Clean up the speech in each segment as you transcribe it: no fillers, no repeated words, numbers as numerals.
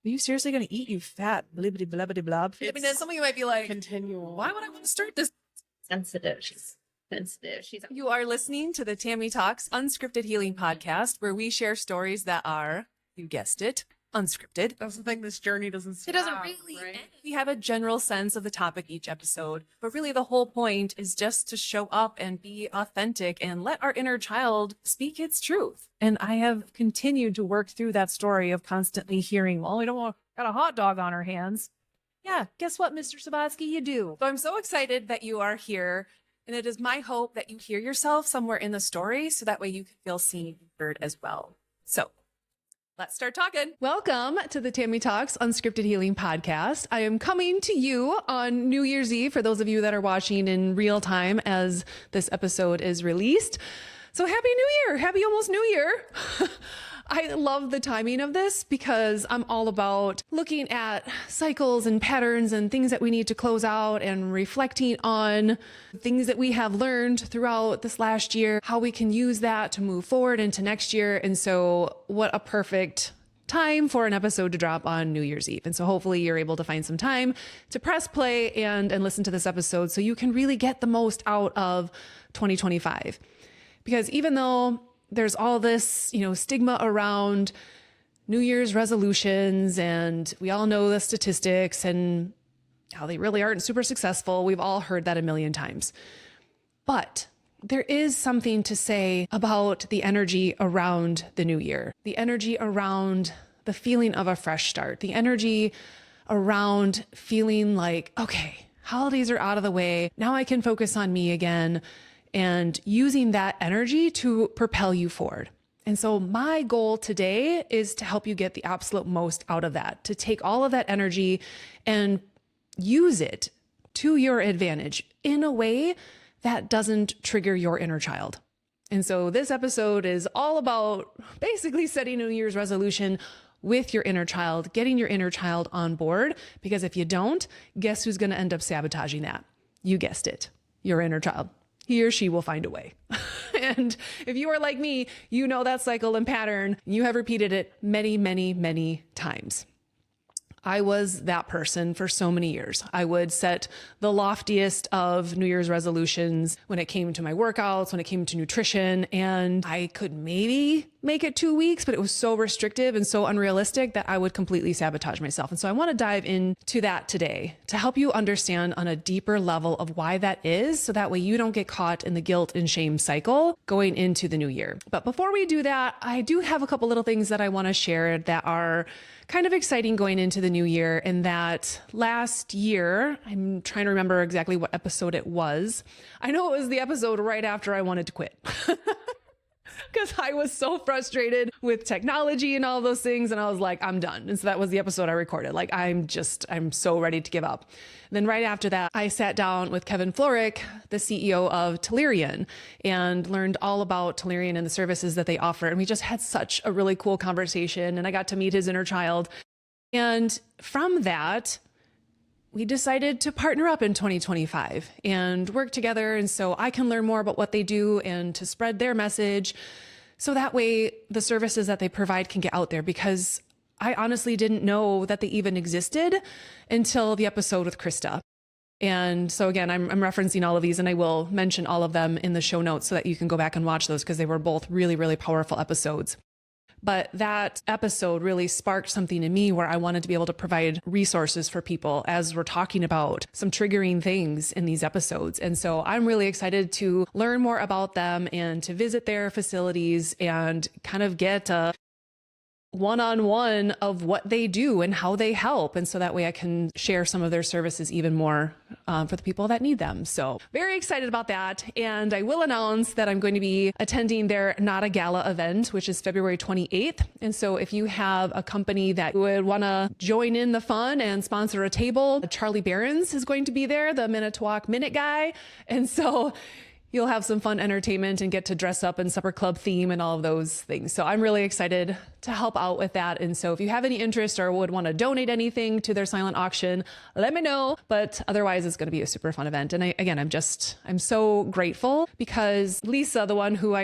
Are you seriously going to eat, you fat blibbity blabbity blob? I mean, then some of you might be like, continual. why would I want to start this? Sensitive. She's sensitive. You are listening to the Tami Talks Unscripted Healing Podcast, where we share stories that are, you guessed it, unscripted. That's the thing. This journey doesn't stop. It doesn't really right? end. We have a general sense of the topic each episode, but really the whole point is just to show up and be authentic and let our inner child speak its truth. And I have continued to work through that story of constantly hearing, well, we don't want got a hot dog on our hands. Yeah, guess what, Mr. Sabatsky, you do. So I'm so excited that you are here. And it is my hope that you hear yourself somewhere in the story so that way you can feel seen and heard as well. So let's start talking. Welcome to the Tami Talks Unscripted Healing Podcast. I am coming to you on New Year's Eve for those of you that are watching in real time as this episode is released. So happy New Year. Happy almost New Year. I love the timing of this because I'm all about looking at cycles and patterns and things that we need to close out and reflecting on things that we have learned throughout this last year, how we can use that to move forward into next year. And so what a perfect time for an episode to drop on New Year's Eve. And so hopefully you're able to find some time to press play and listen to this episode so you can really get the most out of 2025. Because even though there's all this, stigma around New Year's resolutions, and we all know the statistics and how they really aren't super successful. We've all heard that a million times. But there is something to say about the energy around the new year, the energy around the feeling of a fresh start, the energy around feeling like, okay, holidays are out of the way. Now I can focus on me again. And using that energy to propel you forward. And so my goal today is to help you get the absolute most out of that, to take all of that energy and use it to your advantage in a way that doesn't trigger your inner child. And so this episode is all about basically setting a New Year's resolution with your inner child, getting your inner child on board, because if you don't, guess who's going to end up sabotaging that? You guessed it, your inner child. He or she will find a way. And if you are like me, you know that cycle and pattern. You have repeated it many, many, many times. I was that person for so many years. I would set the loftiest of New Year's resolutions when it came to my workouts, when it came to nutrition, and I could maybe make it 2 weeks, but it was so restrictive and so unrealistic that I would completely sabotage myself. And so I want to dive into that today to help you understand on a deeper level of why that is, so that way you don't get caught in the guilt and shame cycle going into the new year. But before we do that, I do have a couple little things that I want to share that are kind of exciting going into the new year. And that last year, I'm trying to remember exactly what episode it was. I know it was the episode right after I wanted to quit. Because I was so frustrated with technology and all those things. And I was like, I'm done. And so that was the episode I recorded. Like, I'm so ready to give up. And then right after that, I sat down with Kevin Florick, the CEO of Tellurian, and learned all about Tellurian and the services that they offer. And we just had such a really cool conversation. And I got to meet his inner child. And from that, we decided to partner up in 2025 and work together. And so I can learn more about what they do and to spread their message. So that way the services that they provide can get out there, because I honestly didn't know that they even existed until the episode with Krista. And so again, I'm referencing all of these, and I will mention all of them in the show notes so that you can go back and watch those, because they were both really, really powerful episodes. But that episode really sparked something in me where I wanted to be able to provide resources for people as we're talking about some triggering things in these episodes. And so I'm really excited to learn more about them and to visit their facilities and kind of get a one-on-one of what they do and how they help. And so that way I can share some of their services even more for the people that need them. So very excited about that. And I will announce that I'm going to be attending their Not a Gala event, which is February 28th. And so if you have a company that would want to join in the fun and sponsor a table, Charlie Barons is going to be there, the Minnetonka Minute guy. And so you'll have some fun entertainment and get to dress up in supper club theme and all of those things. So I'm really excited to help out with that. And so if you have any interest or would want to donate anything to their silent auction, let me know. But otherwise, it's going to be a super fun event. And I'm so grateful because Lisa, the one who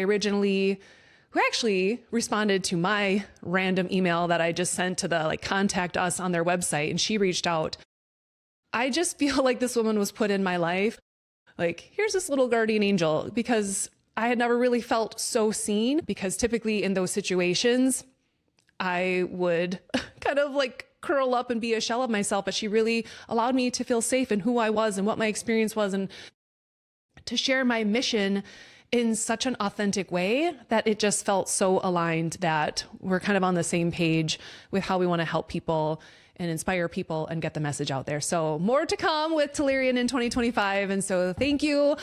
who actually responded to my random email that I just sent to the contact us on their website. And she reached out. I just feel like this woman was put in my life. Here's this little guardian angel, because I had never really felt so seen, because typically in those situations, I would kind of curl up and be a shell of myself. But she really allowed me to feel safe in who I was and what my experience was, and to share my mission in such an authentic way that it just felt so aligned that we're kind of on the same page with how we want to help people and inspire people and get the message out there. So more to come with Tellurian in 2025. And so thank you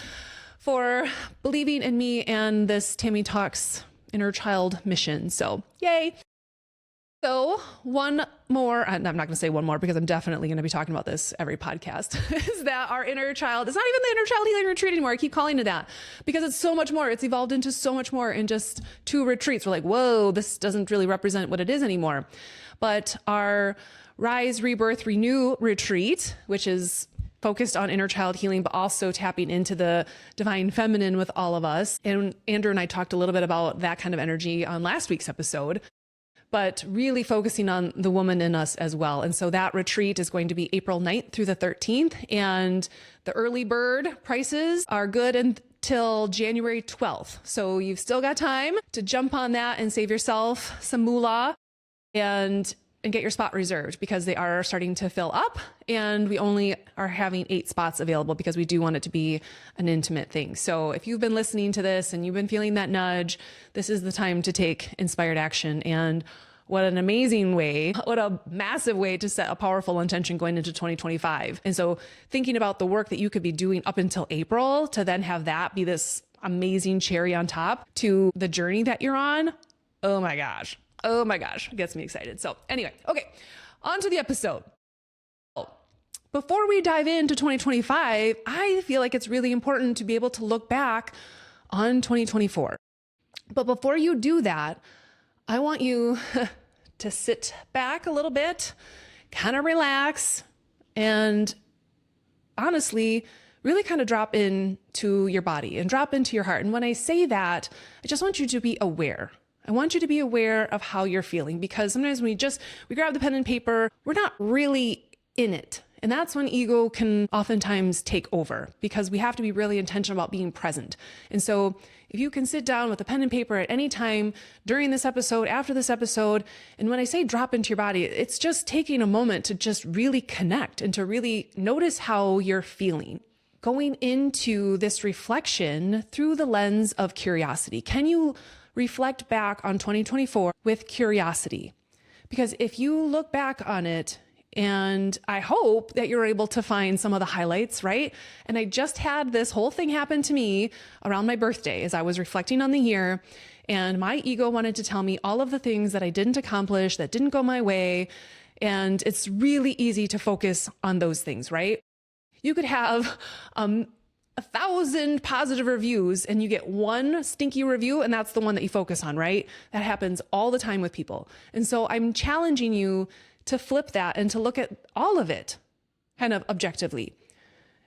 for believing in me and this Tami Talks inner child mission. So yay. So one more, I'm not going to say one more because I'm definitely going to be talking about this every podcast, is that our inner child, it's not even the inner child healing retreat anymore. I keep calling it that because it's so much more. It's evolved into so much more in just 2 retreats. We're like, whoa, this doesn't really represent what it is anymore. But our Rise, Rebirth, Renew retreat, which is focused on inner child healing, but also tapping into the divine feminine with all of us. And Andrew and I talked a little bit about that kind of energy on last week's episode, but really focusing on the woman in us as well. And so that retreat is going to be April 9th through the 13th. And the early bird prices are good until January 12th. So you've still got time to jump on that and save yourself some moolah and get your spot reserved, because they are starting to fill up, and we only are having 8 spots available because we do want it to be an intimate thing. So if you've been listening to this and you've been feeling that nudge, this is the time to take inspired action. And what an amazing way, what a massive way to set a powerful intention going into 2025. And so thinking about the work that you could be doing up until April, to then have that be this amazing cherry on top to the journey that you're on. Oh my gosh. It gets me excited. So anyway, okay, on to the episode. Before we dive into 2025, I feel like it's really important to be able to look back on 2024. But before you do that, I want you to sit back a little bit, kind of relax, and honestly, really kind of drop into your body and drop into your heart. And when I say that, I just want you to be aware. I want you to be aware of how you're feeling, because sometimes when we grab the pen and paper, we're not really in it. And that's when ego can oftentimes take over, because we have to be really intentional about being present. And so if you can sit down with a pen and paper at any time during this episode, after this episode, and when I say drop into your body, it's just taking a moment to just really connect and to really notice how you're feeling. Going into this reflection through the lens of curiosity. Can you reflect back on 2024 with curiosity? Because if you look back on it, and I hope that you're able to find some of the highlights, right? And I just had this whole thing happen to me around my birthday as I was reflecting on the year, and my ego wanted to tell me all of the things that I didn't accomplish, that didn't go my way. And it's really easy to focus on those things, right? You could have 1,000 positive reviews and you get one stinky review, and that's the one that you focus on, right? That happens all the time with people. And so I'm challenging you to flip that and to look at all of it kind of objectively,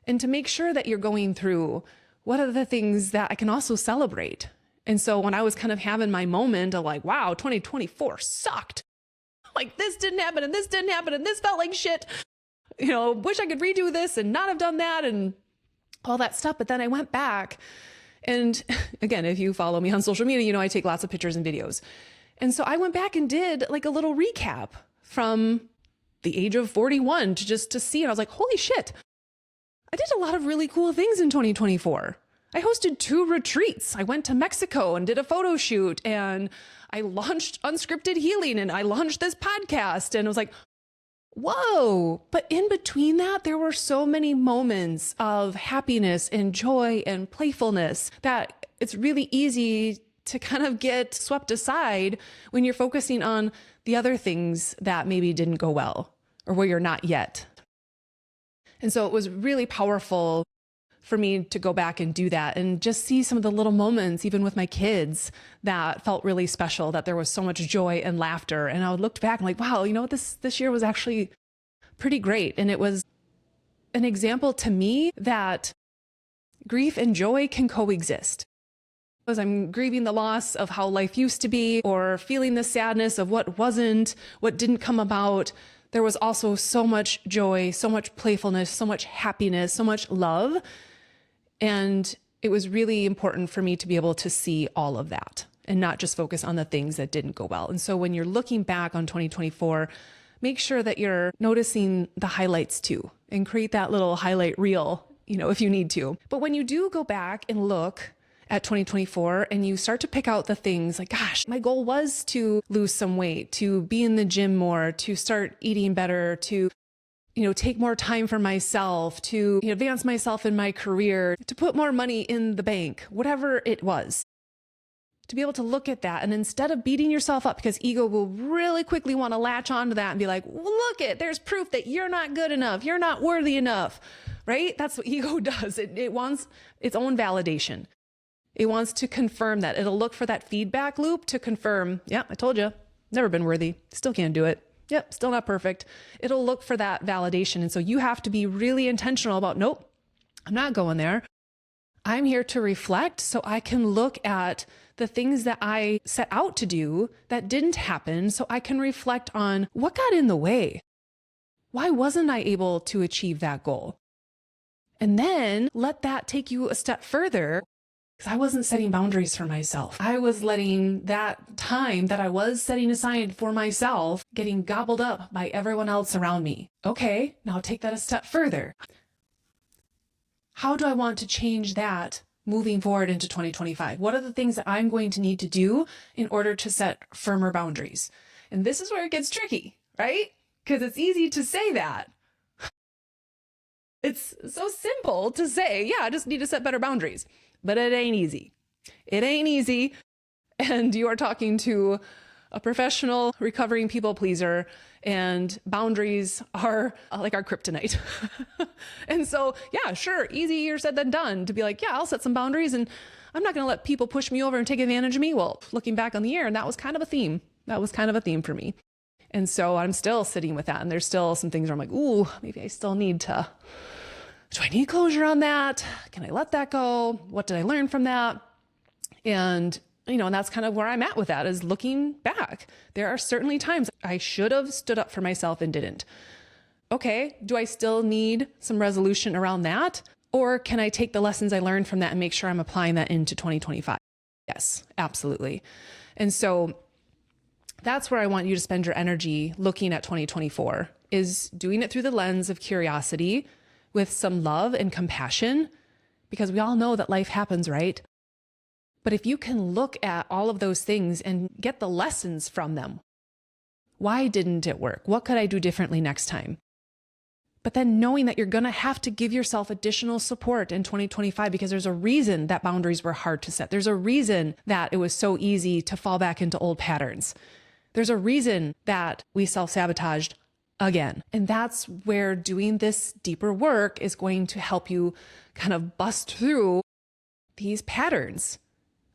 and to make sure that you're going through what are the things that I can also celebrate. And so when I was kind of having my moment of wow, 2024 sucked. This didn't happen and this didn't happen and this felt like shit. Wish I could redo this and not have done that and all that stuff. But then I went back, and again, if you follow me on social media, I take lots of pictures and videos. And so I went back and did a little recap from the age of 41 to see. And I was like, holy shit, I did a lot of really cool things in 2024. I hosted 2 retreats. I went to Mexico and did a photo shoot, and I launched Unscripted Healing, and I launched this podcast, and I was like, whoa. But in between that, there were so many moments of happiness and joy and playfulness that it's really easy to kind of get swept aside when you're focusing on the other things that maybe didn't go well or where you're not yet. And so it was really powerful for me to go back and do that and just see some of the little moments, even with my kids, that felt really special, that there was so much joy and laughter. And I would look back and wow, this year was actually pretty great. And it was an example to me that grief and joy can coexist. as I'm grieving the loss of how life used to be, or feeling the sadness of what wasn't, what didn't come about, there was also so much joy, so much playfulness, so much happiness, so much love. And it was really important for me to be able to see all of that and not just focus on the things that didn't go well. And so when you're looking back on 2024, make sure that you're noticing the highlights too, and create that little highlight reel, if you need to. But when you do go back and look at 2024 and you start to pick out the things like, gosh, my goal was to lose some weight, to be in the gym more, to start eating better, to, take more time for myself, to advance myself in my career, to put more money in the bank, whatever it was. To be able to look at that, and instead of beating yourself up, because ego will really quickly want to latch onto that and be like, well, look there's proof that you're not good enough. You're not worthy enough, right? That's what ego does. It wants its own validation. It wants to confirm that. It'll look for that feedback loop to confirm, yeah, I told you, never been worthy. Still can't do it. Yep, still not perfect. It'll look for that validation. And so you have to be really intentional about, nope, I'm not going there. I'm here to reflect so I can look at the things that I set out to do that didn't happen, so I can reflect on what got in the way. Why wasn't I able to achieve that goal? And then let that take you a step further, because I wasn't setting boundaries for myself. I was letting that time that I was setting aside for myself getting gobbled up by everyone else around me. Okay, now take that a step further. How do I want to change that moving forward into 2025? What are the things that I'm going to need to do in order to set firmer boundaries? And this is where it gets tricky, right? Because it's easy to say that. It's so simple to say, yeah, I just need to set better boundaries. But it ain't easy. It ain't easy. And you are talking to a professional recovering people pleaser, and boundaries are like our kryptonite. And so, yeah, sure, easier said than done to be like, yeah, I'll set some boundaries and I'm not going to let people push me over and take advantage of me. Well, looking back on the year, and that was kind of a theme. That was kind of a theme for me. And so I'm still sitting with that. And there's still some things where I'm like, ooh, maybe I still need to, do I need closure on that? Can I let that go? What did I learn from that? And and that's kind of where I'm at with that, is looking back. There are certainly times I should have stood up for myself and didn't. Okay, do I still need some resolution around that? Or can I take the lessons I learned from that and make sure I'm applying that into 2025? Yes, absolutely. And so that's where I want you to spend your energy looking at 2024, is doing it through the lens of curiosity with some love and compassion, because we all know that life happens, right? But if you can look at all of those things and get the lessons from them, why didn't it work? What could I do differently next time? But then knowing that you're going to have to give yourself additional support in 2025, because there's a reason that boundaries were hard to set. There's a reason that it was so easy to fall back into old patterns. There's a reason that we self-sabotaged again. And that's where doing this deeper work is going to help you kind of bust through these patterns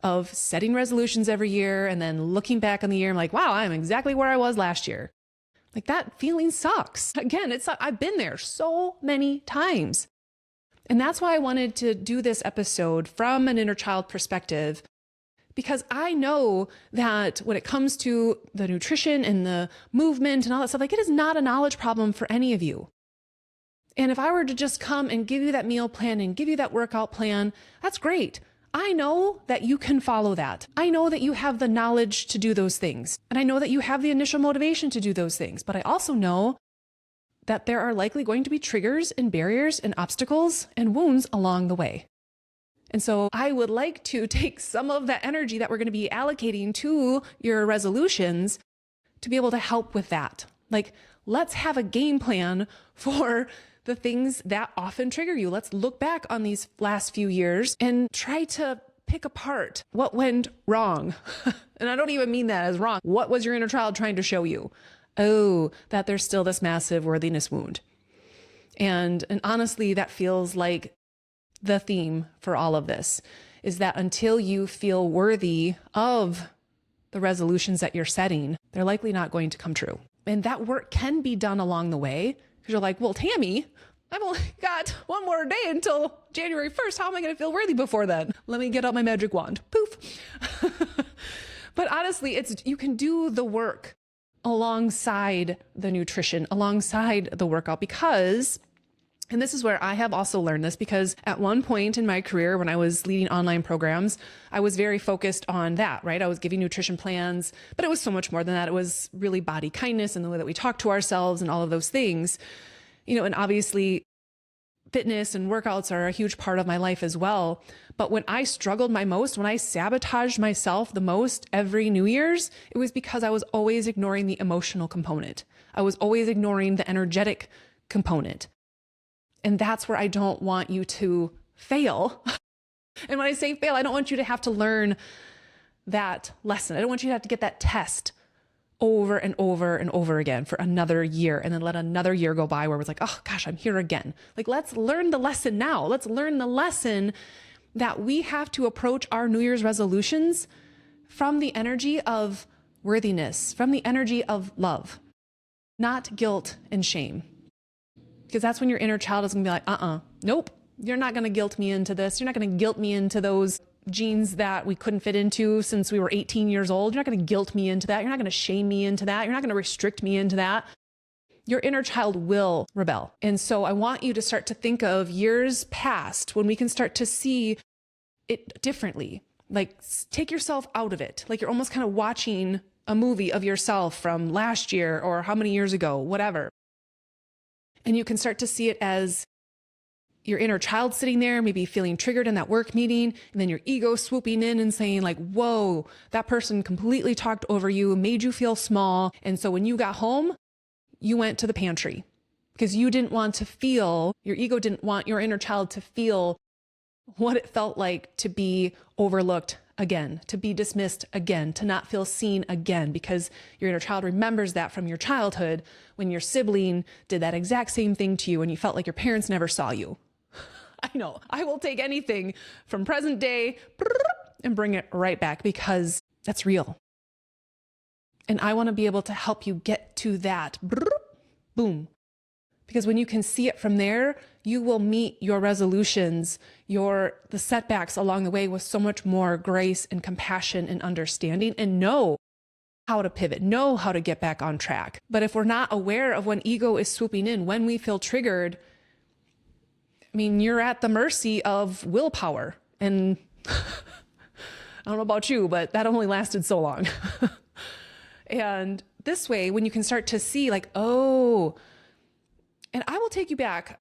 of setting resolutions every year and then looking back on the year. I'm like, wow, I'm exactly where I was last year. Like, that feeling sucks. Again, I've been there so many times. And that's why I wanted to do this episode from an inner child perspective, because I know that when it comes to the nutrition and the movement and all that stuff, like, it is not a knowledge problem for any of you. And if I were to just come and give you that meal plan and give you that workout plan, that's great. I know that you can follow that. I know that you have the knowledge to do those things. And I know that you have the initial motivation to do those things. But I also know that there are likely going to be triggers and barriers and obstacles and wounds along the way. And so I would like to take some of that energy that we're going to be allocating to your resolutions to be able to help with that. Like, let's have a game plan for the things that often trigger you. Let's look back on these last few years and try to pick apart what went wrong. And I don't even mean that as wrong. What was your inner child trying to show you? Oh, that there's still this massive worthiness wound. And honestly, that feels like the theme for all of this, is that until you feel worthy of the resolutions that you're setting, they're likely not going to come true. And that work can be done along the way, because you're like, well, Tami, I've only got one more day until January 1st. How am I going to feel worthy before then? Let me get out my magic wand. Poof. But honestly, you can do the work alongside the nutrition, alongside the workout, because, and this is where I have also learned this, because at one point in my career, when I was leading online programs, I was very focused on that, right? I was giving nutrition plans, but it was so much more than that. It was really body kindness and the way that we talk to ourselves and all of those things, and obviously fitness and workouts are a huge part of my life as well. But when I struggled my most, when I sabotaged myself the most every New Year's, it was because I was always ignoring the emotional component. I was always ignoring the energetic component. And that's where I don't want you to fail. And when I say fail, I don't want you to have to learn that lesson. I don't want you to have to get that test over and over and over again for another year, and then let another year go by where it's like, oh gosh, I'm here again. Like, let's learn the lesson now. Let's learn the lesson that we have to approach our New Year's resolutions from the energy of worthiness, from the energy of love, not guilt and shame. Because that's when your inner child is gonna be like, nope, you're not gonna guilt me into this. You're not gonna guilt me into those jeans that we couldn't fit into since we were 18 years old. You're not going to guilt me into that. You're not going to shame me into that. You're not going to restrict me into that. Your inner child will rebel. And so I want you to start to think of years past when we can start to see it differently. Like, take yourself out of it. Like, you're almost kind of watching a movie of yourself from last year or how many years ago, whatever. And you can start to see it as your inner child sitting there, maybe feeling triggered in that work meeting, and then your ego swooping in and saying like, whoa, that person completely talked over you, made you feel small. And so when you got home, you went to the pantry because you didn't want to feel, your ego didn't want your inner child to feel what it felt like to be overlooked again, to be dismissed again, to not feel seen again, because your inner child remembers that from your childhood when your sibling did that exact same thing to you and you felt like your parents never saw you. I know. I will take anything from present day and bring it right back because that's real. And I want to be able to help you get to that boom. Because when you can see it from there, you will meet your resolutions, the setbacks along the way with so much more grace and compassion and understanding, and know how to pivot, know how to get back on track. But if we're not aware of when ego is swooping in, when we feel triggered, I mean, you're at the mercy of willpower. And I don't know about you, but that only lasted so long. And this way, when you can start to see like, oh, and I will take you back.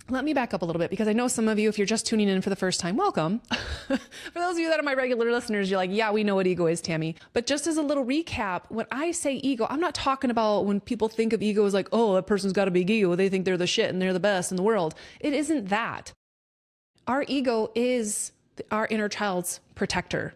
Let me back up a little bit because I know some of you, if you're just tuning in for the first time, welcome. For those of you that are my regular listeners, you're like, yeah, we know what ego is, Tami. But just as a little recap, when I say ego, I'm not talking about when people think of ego as like, oh, that person's got a big ego. They think they're the shit and they're the best in the world. It isn't that. Our ego is our inner child's protector.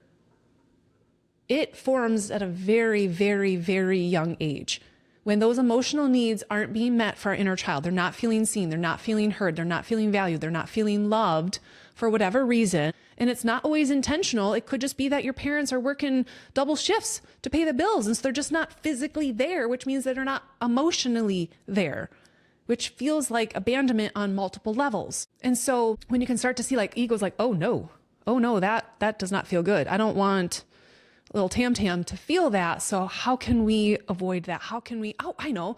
It forms at a very, very, very young age. When those emotional needs aren't being met for our inner child, they're not feeling seen, they're not feeling heard, they're not feeling valued, they're not feeling loved for whatever reason. And it's not always intentional. It could just be that your parents are working double shifts to pay the bills. And so they're just not physically there, which means that they're not emotionally there, which feels like abandonment on multiple levels. And so when you can start to see like ego's like, oh no, that does not feel good. I don't want little Tam to feel that. So how can we avoid that? How can we, I know,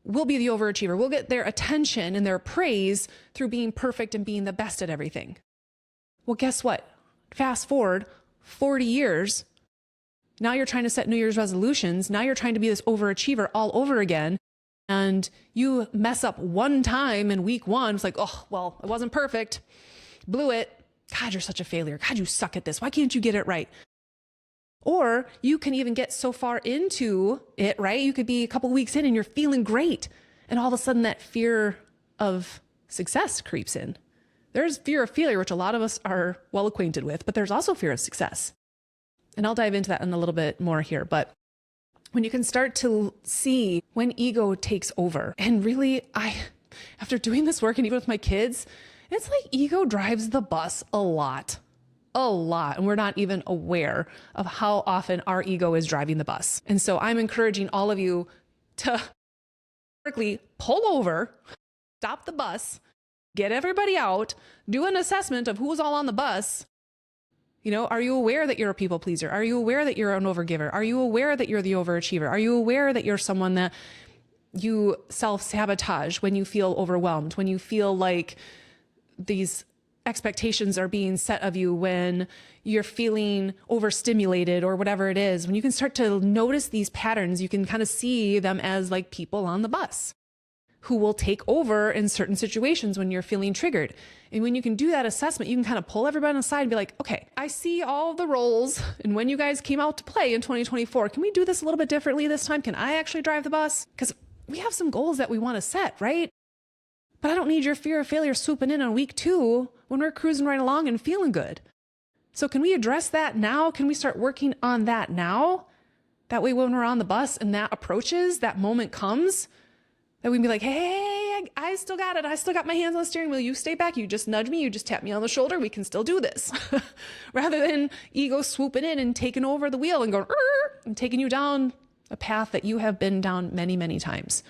we'll be the overachiever. We'll get their attention and their praise through being perfect and being the best at everything. Well, guess what? Fast forward 40 years. Now you're trying to set New Year's resolutions. Now you're trying to be this overachiever all over again. And you mess up one time in week one. It's like, oh, well, it wasn't perfect. Blew it. God, you're such a failure. God, you suck at this. Why can't you get it right? Or you can even get so far into it, right? You could be a couple weeks in and you're feeling great. And all of a sudden that fear of success creeps in. There's fear of failure, which a lot of us are well acquainted with, but there's also fear of success. And I'll dive into that in a little bit more here. But when you can start to see when ego takes over, and really, after doing this work and even with my kids, it's like ego drives the bus a lot. And we're not even aware of how often our ego is driving the bus. And so I'm encouraging all of you to pull over stop the bus, get everybody out, do an assessment of who's all on the bus. You know, are you aware that you're a people pleaser? Are you aware that you're an overgiver? Are you aware that you're the overachiever? Are you aware that you're someone that you self-sabotage when you feel overwhelmed, when you feel like these expectations are being set of you, when you're feeling overstimulated or whatever it is? When you can start to notice these patterns, you can kind of see them as like people on the bus who will take over in certain situations when you're feeling triggered. And when you can do that assessment, you can kind of pull everybody aside and be like, okay, I see all the roles. And when you guys came out to play in 2024, can we do this a little bit differently this time? Can I actually drive the bus? Because we have some goals that we want to set, right? But I don't need your fear of failure swooping in on week 2 when we're cruising right along and feeling good. So can we address that now? Can we start working on that now? That way when we're on the bus and that approaches, that moment comes, that we can be like, hey, I still got it. I still got my hands on the steering wheel. You stay back. You just nudge me. You just tap me on the shoulder. We can still do this. Rather than ego swooping in and taking over the wheel and going, and taking you down a path that you have been down many, many times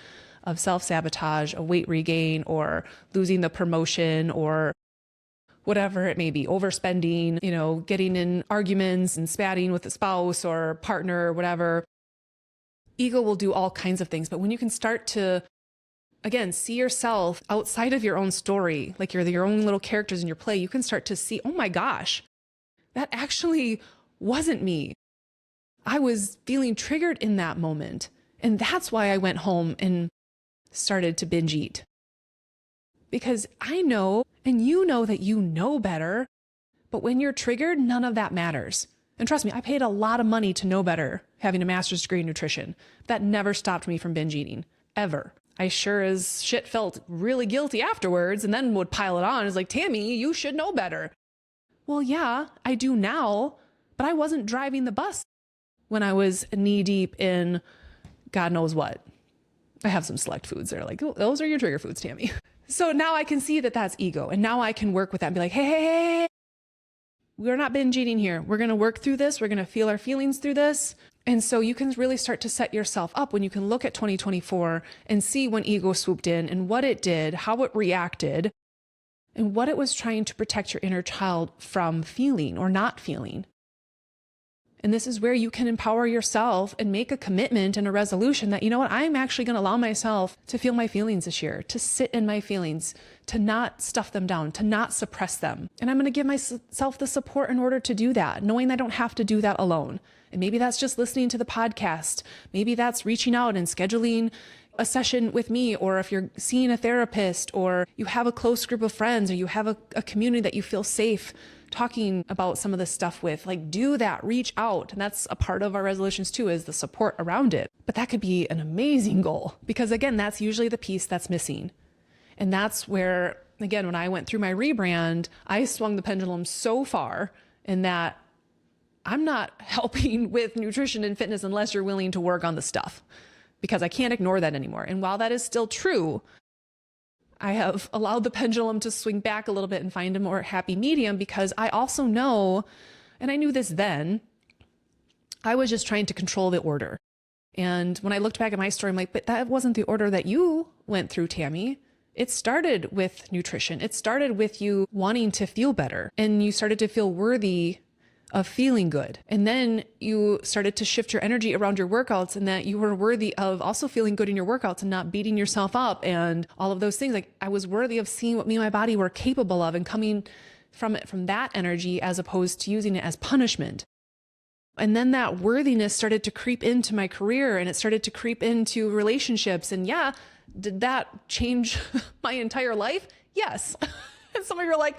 of self-sabotage, a weight regain, or losing the promotion, or whatever it may be, overspending, you know, getting in arguments and spatting with a spouse or partner or whatever. Ego will do all kinds of things. But when you can start to, again, see yourself outside of your own story, like you're your own little characters in your play, you can start to see, oh my gosh, that actually wasn't me. I was feeling triggered in that moment. And that's why I went home and started to binge eat. Because I know, and you know that you know better, but when you're triggered, none of that matters. And trust me, I paid a lot of money to know better, having a master's degree in nutrition. That never stopped me from binge eating, ever. I sure as shit felt really guilty afterwards and then would pile it on. It's like, Tami, you should know better. Well, yeah, I do now, but I wasn't driving the bus when I was knee deep in God knows what. I have some select foods that are like, oh, those are your trigger foods, Tami. So now I can see that that's ego. And now I can work with that and be like, hey, we're not binge eating here. We're going to work through this. We're going to feel our feelings through this. And so you can really start to set yourself up when you can look at 2024 and see when ego swooped in and what it did, how it reacted, and what it was trying to protect your inner child from feeling or not feeling. And this is where you can empower yourself and make a commitment and a resolution that, you know what, I'm actually going to allow myself to feel my feelings this year, to sit in my feelings, to not stuff them down, to not suppress them. And I'm going to give myself the support in order to do that, knowing I don't have to do that alone. And maybe that's just listening to the podcast. Maybe that's reaching out and scheduling a session with me, or if you're seeing a therapist, or you have a close group of friends, or you have a community that you feel safe talking about some of this stuff with, like, do that, reach out. And that's a part of our resolutions too, is the support around it. But that could be an amazing goal, because again, that's usually the piece that's missing. And that's where, again, when I went through my rebrand, I swung the pendulum so far in that I'm not helping with nutrition and fitness unless you're willing to work on the stuff, because I can't ignore that anymore. And while that is still true, I have allowed the pendulum to swing back a little bit and find a more happy medium, because I also know, and I knew this then, I was just trying to control the order. And when I looked back at my story, I'm like, but that wasn't the order that you went through, Tami. It started with nutrition. It started with you wanting to feel better, and you started to feel worthy of feeling good. And then you started to shift your energy around your workouts, and that you were worthy of also feeling good in your workouts and not beating yourself up and all of those things. Like, I was worthy of seeing what me and my body were capable of and coming from it, from that energy, as opposed to using it as punishment. And then that worthiness started to creep into my career, and it started to creep into relationships. And yeah, did that change my entire life? Yes. And some of you are like,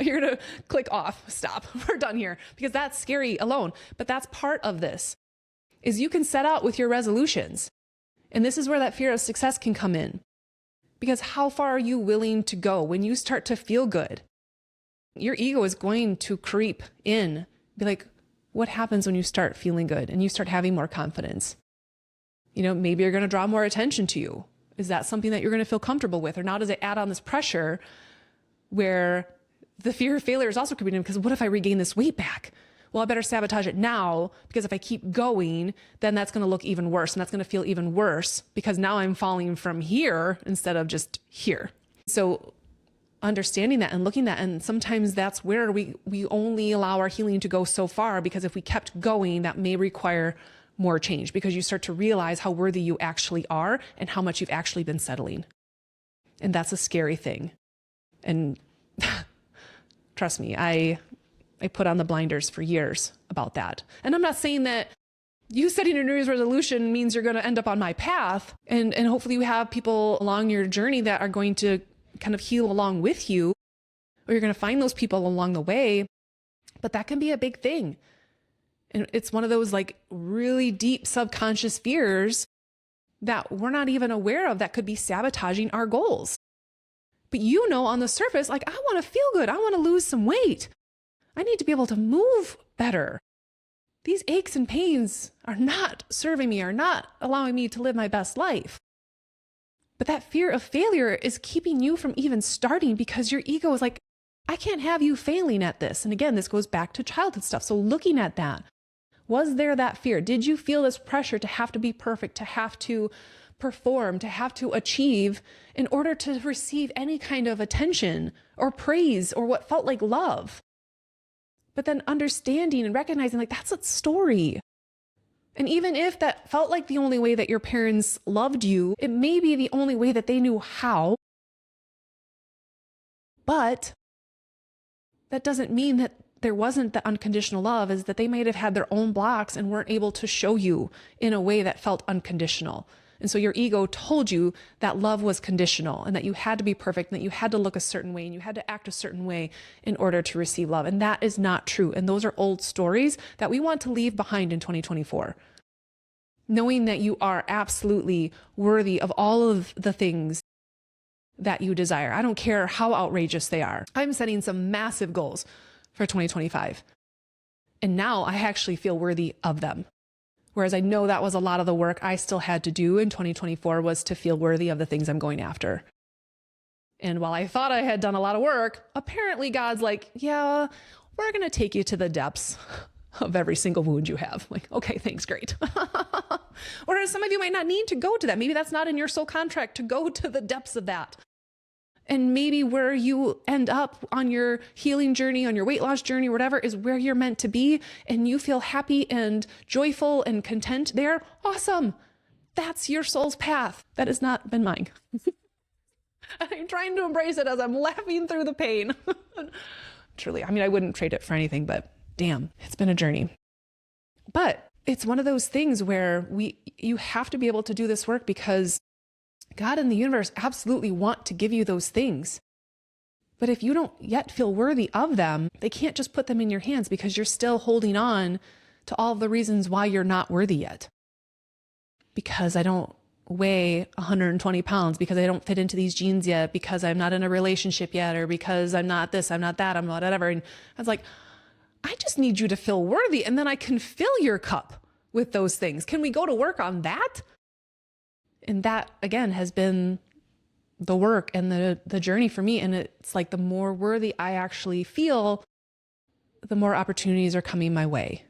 you're going to click off, stop, we're done here, because that's scary alone. But that's part of this, is you can set out with your resolutions. And this is where that fear of success can come in, because how far are you willing to go when you start to feel good? Your ego is going to creep in, be like, what happens when you start feeling good and you start having more confidence? You know, maybe you're going to draw more attention to you. Is that something that you're going to feel comfortable with? Or now does it add on this pressure where the fear of failure is also creeping in, because what if I regain this weight back? Well, I better sabotage it now, because if I keep going, then that's going to look even worse, and that's going to feel even worse, because now I'm falling from here instead of just here. So understanding that and looking at that, and sometimes that's where we only allow our healing to go so far, because if we kept going, that may require more change, because you start to realize how worthy you actually are and how much you've actually been settling. And that's a scary thing. And trust me, I put on the blinders for years about that. And I'm not saying that you setting a New Year's resolution means you're going to end up on my path. And hopefully you have people along your journey that are going to kind of heal along with you, or you're going to find those people along the way. But that can be a big thing. And it's one of those like really deep subconscious fears that we're not even aware of that could be sabotaging our goals. But you know, on the surface, like, I want to feel good. I want to lose some weight. I need to be able to move better. These aches and pains are not serving me, are not allowing me to live my best life. But that fear of failure is keeping you from even starting, because your ego is like, I can't have you failing at this. And again, this goes back to childhood stuff. So looking at that, was there that fear? Did you feel this pressure to have to be perfect, to have to perform, to have to achieve in order to receive any kind of attention or praise or what felt like love? But then understanding and recognizing, like, that's a story. And even if that felt like the only way that your parents loved you, it may be the only way that they knew how. But that doesn't mean that there wasn't the unconditional love, is that they might have had their own blocks and weren't able to show you in a way that felt unconditional. And so your ego told you that love was conditional and that you had to be perfect and that you had to look a certain way and you had to act a certain way in order to receive love. And that is not true. And those are old stories that we want to leave behind in 2024. Knowing that you are absolutely worthy of all of the things that you desire. I don't care how outrageous they are. I'm setting some massive goals for 2025. And now I actually feel worthy of them. Whereas I know that was a lot of the work I still had to do in 2024 was to feel worthy of the things I'm going after. And while I thought I had done a lot of work, apparently God's like, yeah, we're going to take you to the depths of every single wound you have. Like, okay, thanks, great. Whereas some of you might not need to go to that. Maybe that's not in your soul contract to go to the depths of that. And maybe where you end up on your healing journey, on your weight loss journey, whatever, is where you're meant to be, and you feel happy and joyful and content there. Awesome. That's your soul's path. That has not been mine. I'm trying to embrace it as I'm laughing through the pain. Truly, I mean, I wouldn't trade it for anything, but damn, it's been a journey. But it's one of those things where you have to be able to do this work, because God and the universe absolutely want to give you those things. But if you don't yet feel worthy of them, they can't just put them in your hands, because you're still holding on to all of the reasons why you're not worthy yet. Because I don't weigh 120 pounds, because I don't fit into these jeans yet, because I'm not in a relationship yet, or because I'm not this, I'm not that, I'm not whatever. And I was like, I just need you to feel worthy, and then I can fill your cup with those things. Can we go to work on that? And that, again, has been the work and the journey for me. And it's like, the more worthy I actually feel, the more opportunities are coming my way.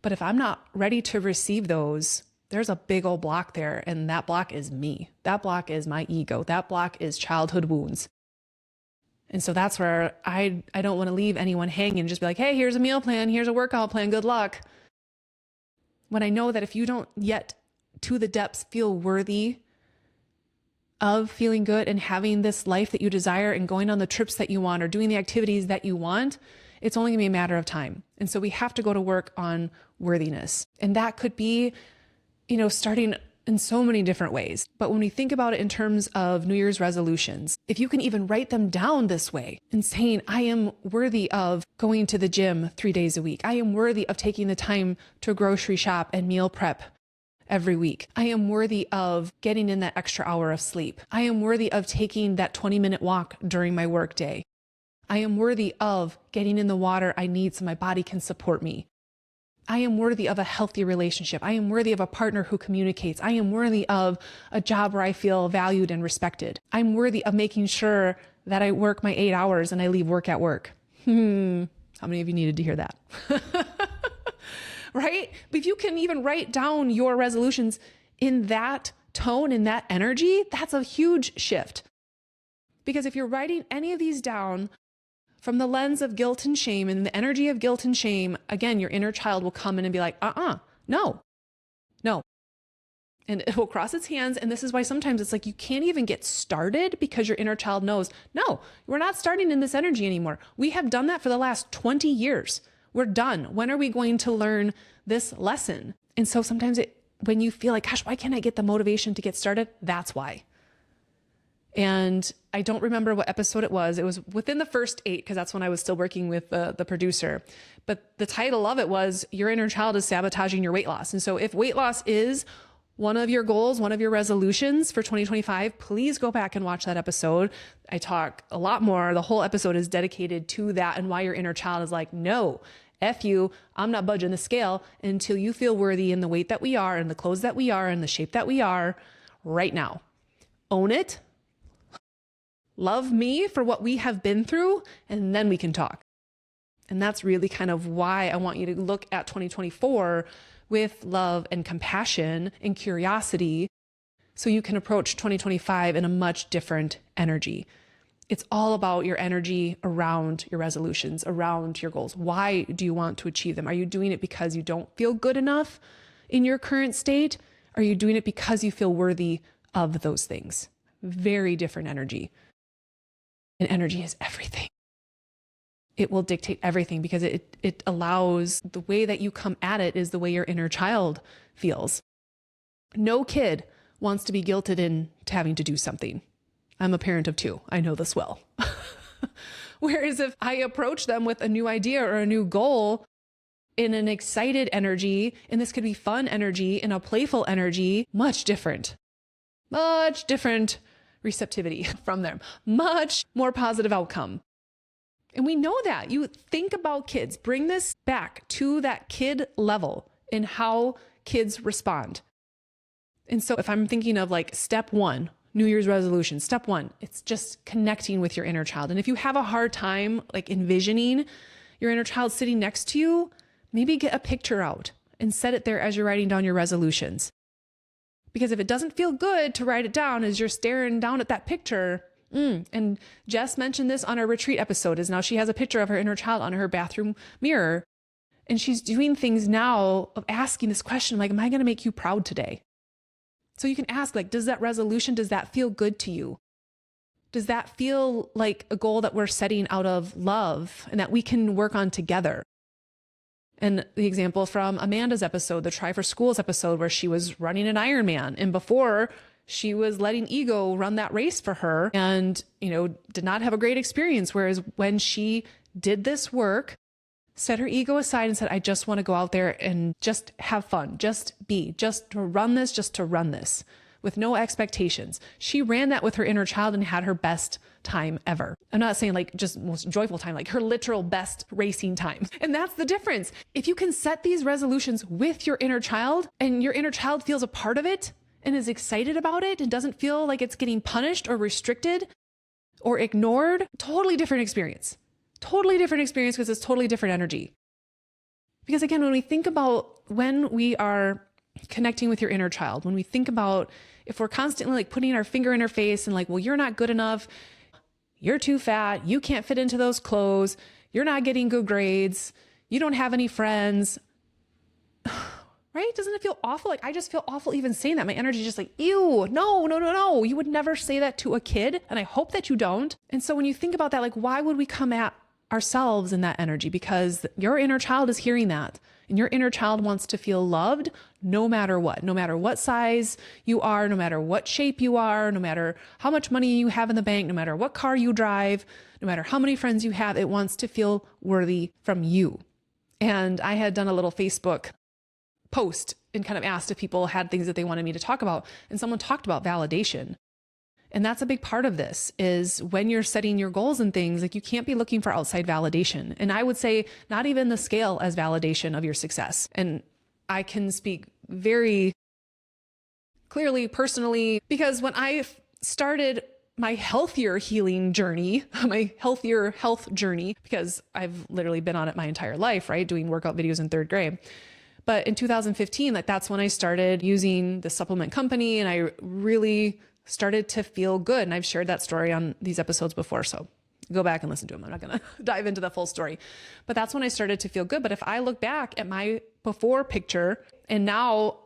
But if I'm not ready to receive those, there's a big old block there. And that block is me. That block is my ego. That block is childhood wounds. And so that's where I don't want to leave anyone hanging and just be like, hey, here's a meal plan. Here's a workout plan. Good luck. When I know that if you don't yet to the depths feel worthy of feeling good and having this life that you desire and going on the trips that you want or doing the activities that you want, it's only gonna be a matter of time. And so we have to go to work on worthiness. And that could be, starting in so many different ways. But when we think about it in terms of New Year's resolutions, if you can even write them down this way and saying, I am worthy of going to the gym 3 days a week. I am worthy of taking the time to grocery shop and meal prep every week. I am worthy of getting in that extra hour of sleep. I am worthy of taking that 20-minute walk during my workday. I am worthy of getting in the water I need so my body can support me. I am worthy of a healthy relationship. I am worthy of a partner who communicates. I am worthy of a job where I feel valued and respected. I'm worthy of making sure that I work my 8 hours and I leave work at work. How many of you needed to hear that? Right? But if you can even write down your resolutions in that tone, in that energy, that's a huge shift. Because if you're writing any of these down from the lens of guilt and shame and the energy of guilt and shame, again, your inner child will come in and be like, no. And it will cross its hands. And this is why sometimes it's like you can't even get started because your inner child knows, no, we're not starting in this energy anymore. We have done that for the last 20 years. We're done. When are we going to learn this lesson? And so sometimes when you feel like, gosh, why can't I get the motivation to get started? That's why. And I don't remember what episode it was. It was within the first 8, because that's when I was still working with the producer. But the title of it was, Your Inner Child is Sabotaging Your Weight Loss. And so if weight loss is one of your goals, one of your resolutions for 2025, please go back and watch that episode. I talk a lot more. The whole episode is dedicated to that and why your inner child is like, no, F you, I'm not budging the scale until you feel worthy in the weight that we are, and the clothes that we are, and the shape that we are right now. Own it. Love me for what we have been through, and then we can talk. And that's really kind of why I want you to look at 2024 with love and compassion and curiosity, so you can approach 2025 in a much different energy. It's all about your energy around your resolutions, around your goals. Why do you want to achieve them? Are you doing it because you don't feel good enough in your current state? Are you doing it because you feel worthy of those things? Very different energy. And energy is everything. It will dictate everything because it allows, the way that you come at it is the way your inner child feels. No kid wants to be guilted into having to do something. I'm a parent of 2. I know this well. Whereas if I approach them with a new idea or a new goal in an excited energy, and this could be fun energy, in a playful energy, much different receptivity from them, much more positive outcome. And we know that. You think about kids, bring this back to that kid level in how kids respond. And so if I'm thinking of like step 1, New Year's resolution, step 1, it's just connecting with your inner child. And if you have a hard time like envisioning your inner child sitting next to you, maybe get a picture out and set it there as you're writing down your resolutions. Because if it doesn't feel good to write it down as you're staring down at that picture, and Jess mentioned this on our retreat episode, is now she has a picture of her inner child on her bathroom mirror. And she's doing things now of asking this question, like, am I going to make you proud today? So you can ask, like, does that resolution, does that feel good to you? Does that feel like a goal that we're setting out of love and that we can work on together? And the example from Amanda's episode, the Try for Schools episode, where she was running an Ironman, and before she was letting ego run that race for her and, did not have a great experience. Whereas when she did this work, set her ego aside and said, I just want to go out there and just have fun, just to run this with no expectations. She ran that with her inner child and had her best time ever. I'm not saying like just most joyful time, like her literal best racing time. And that's the difference. If you can set these resolutions with your inner child and your inner child feels a part of it and is excited about it and doesn't feel like it's getting punished or restricted or ignored, totally different experience. Totally different experience because it's totally different energy. Because again, when we think about when we are connecting with your inner child, when we think about if we're constantly like putting our finger in her face and like, well, you're not good enough, you're too fat, you can't fit into those clothes, you're not getting good grades, you don't have any friends, right? Doesn't it feel awful? Like I just feel awful even saying that. My energy is just like, ew, no. You would never say that to a kid. And I hope that you don't. And so when you think about that, like, why would we come at ourselves in that energy? Because your inner child is hearing that. And your inner child wants to feel loved no matter what size you are, no matter what shape you are, no matter how much money you have in the bank, no matter what car you drive, no matter how many friends you have, it wants to feel worthy from you. And I had done a little Facebook post and kind of asked if people had things that they wanted me to talk about. And someone talked about validation. And that's a big part of this is when you're setting your goals and things, like you can't be looking for outside validation. And I would say not even the scale as validation of your success. And I can speak very clearly, personally, because when I started my healthier healing journey, my healthier health journey, because I've literally been on it my entire life, right? Doing workout videos in 3rd grade. But in 2015, like that's when I started using the supplement company and I really started to feel good. And I've shared that story on these episodes before. So go back and listen to them. I'm not going to dive into the full story, but that's when I started to feel good. But if I look back at my before picture and now,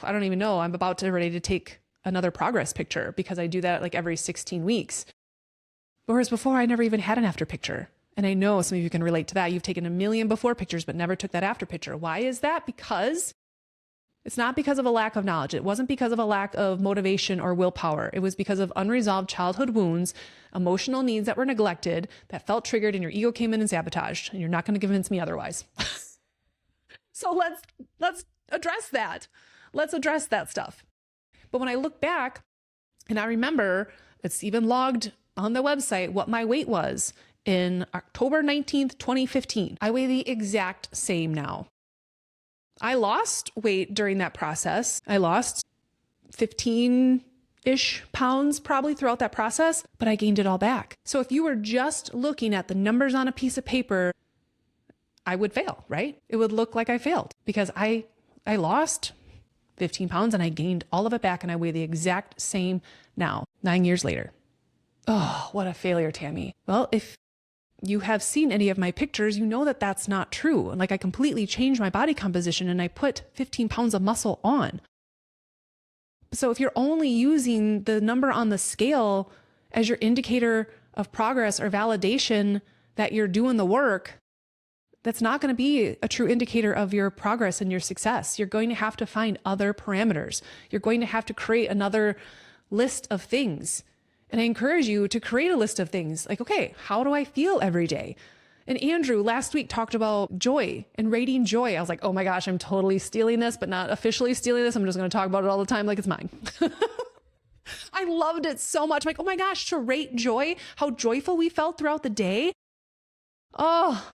I don't even know, I'm about to ready to take another progress picture because I do that like every 16 weeks. Whereas before I never even had an after picture. And I know some of you can relate to that. You've taken a million before pictures, but never took that after picture. Why is that? Because it's not because of a lack of knowledge. It wasn't because of a lack of motivation or willpower. It was because of unresolved childhood wounds, emotional needs that were neglected, that felt triggered, and your ego came in and sabotaged. And you're not going to convince me otherwise. So let's address that. Let's address that stuff. But when I look back and I remember, it's even logged on the website what my weight was in October 19th, 2015. I weigh the exact same now. I lost weight during that process. I lost 15-ish pounds probably throughout that process, but I gained it all back. So if you were just looking at the numbers on a piece of paper, I would fail, right? It would look like I failed because I lost 15 pounds and I gained all of it back and I weigh the exact same now, 9 years later. Oh, what a failure, Tami. Well, if you have seen any of my pictures, you know that that's not true. Like I completely changed my body composition and I put 15 pounds of muscle on. So if you're only using the number on the scale as your indicator of progress or validation that you're doing the work, that's not going to be a true indicator of your progress and your success. You're going to have to find other parameters. You're going to have to create another list of things. And I encourage you to create a list of things like, okay, how do I feel every day? And Andrew last week talked about joy and rating joy. I was like, oh my gosh, I'm totally stealing this, but not officially stealing this. I'm just going to talk about it all the time like it's mine. I loved it so much. I'm like, oh my gosh, to rate joy, how joyful we felt throughout the day. Oh,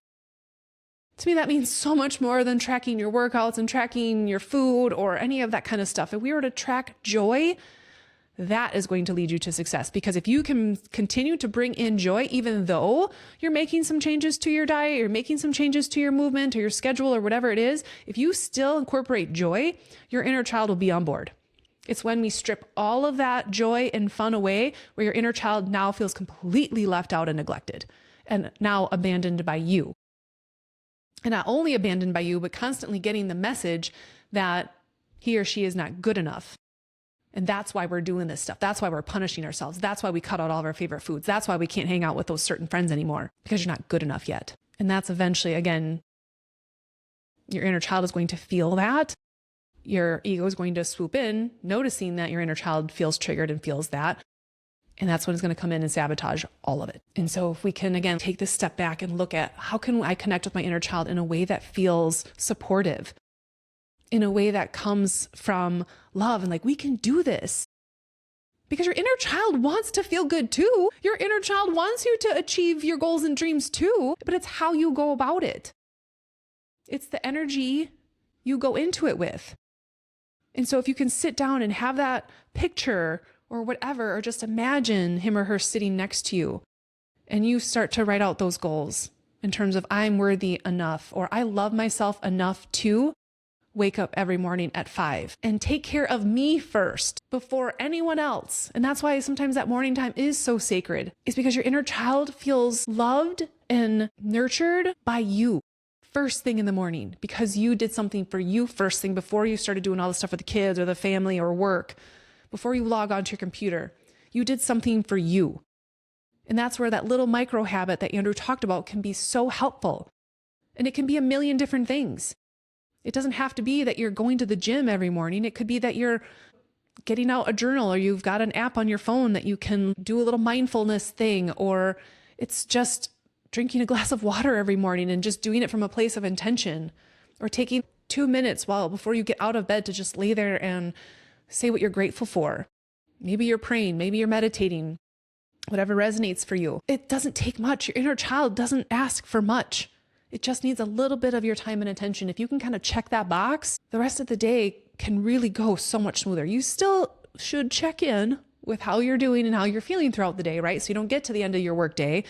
to me, that means so much more than tracking your workouts and tracking your food or any of that kind of stuff. If we were to track joy, that is going to lead you to success, because if you can continue to bring in joy, even though you're making some changes to your diet, you're making some changes to your movement or your schedule or whatever it is, if you still incorporate joy, your inner child will be on board. It's when we strip all of that joy and fun away where your inner child now feels completely left out and neglected and now abandoned by you. And not only abandoned by you, but constantly getting the message that he or she is not good enough. And that's why we're doing this stuff. That's why we're punishing ourselves. That's why we cut out all of our favorite foods. That's why we can't hang out with those certain friends anymore, because you're not good enough yet. And that's eventually, again, your inner child is going to feel that. Your ego is going to swoop in, noticing that your inner child feels triggered and feels that. And that's when it's going to come in and sabotage all of it. And so if we can, again, take this step back and look at how can I connect with my inner child in a way that feels supportive, in a way that comes from love and like, we can do this. Because your inner child wants to feel good too. Your inner child wants you to achieve your goals and dreams too, but it's how you go about it. It's the energy you go into it with. And so if you can sit down and have that picture or whatever, or just imagine him or her sitting next to you, and you start to write out those goals in terms of I'm worthy enough, or I love myself enough to wake up every morning at 5 and take care of me first before anyone else. And that's why sometimes that morning time is so sacred, is because your inner child feels loved and nurtured by you first thing in the morning, because you did something for you first thing before you started doing all the stuff with the kids or the family or work. Before you log onto your computer, you did something for you. And that's where that little micro habit that Andrew talked about can be so helpful. And it can be a million different things. It doesn't have to be that you're going to the gym every morning. It could be that you're getting out a journal, or you've got an app on your phone that you can do a little mindfulness thing, or it's just drinking a glass of water every morning and just doing it from a place of intention, or taking 2 minutes before you get out of bed to just lay there and say what you're grateful for. Maybe you're praying, maybe you're meditating, whatever resonates for you. It doesn't take much. Your inner child doesn't ask for much. It just needs a little bit of your time and attention. If you can kind of check that box, the rest of the day can really go so much smoother. You still should check in with how you're doing and how you're feeling throughout the day, right? So you don't get to the end of your work day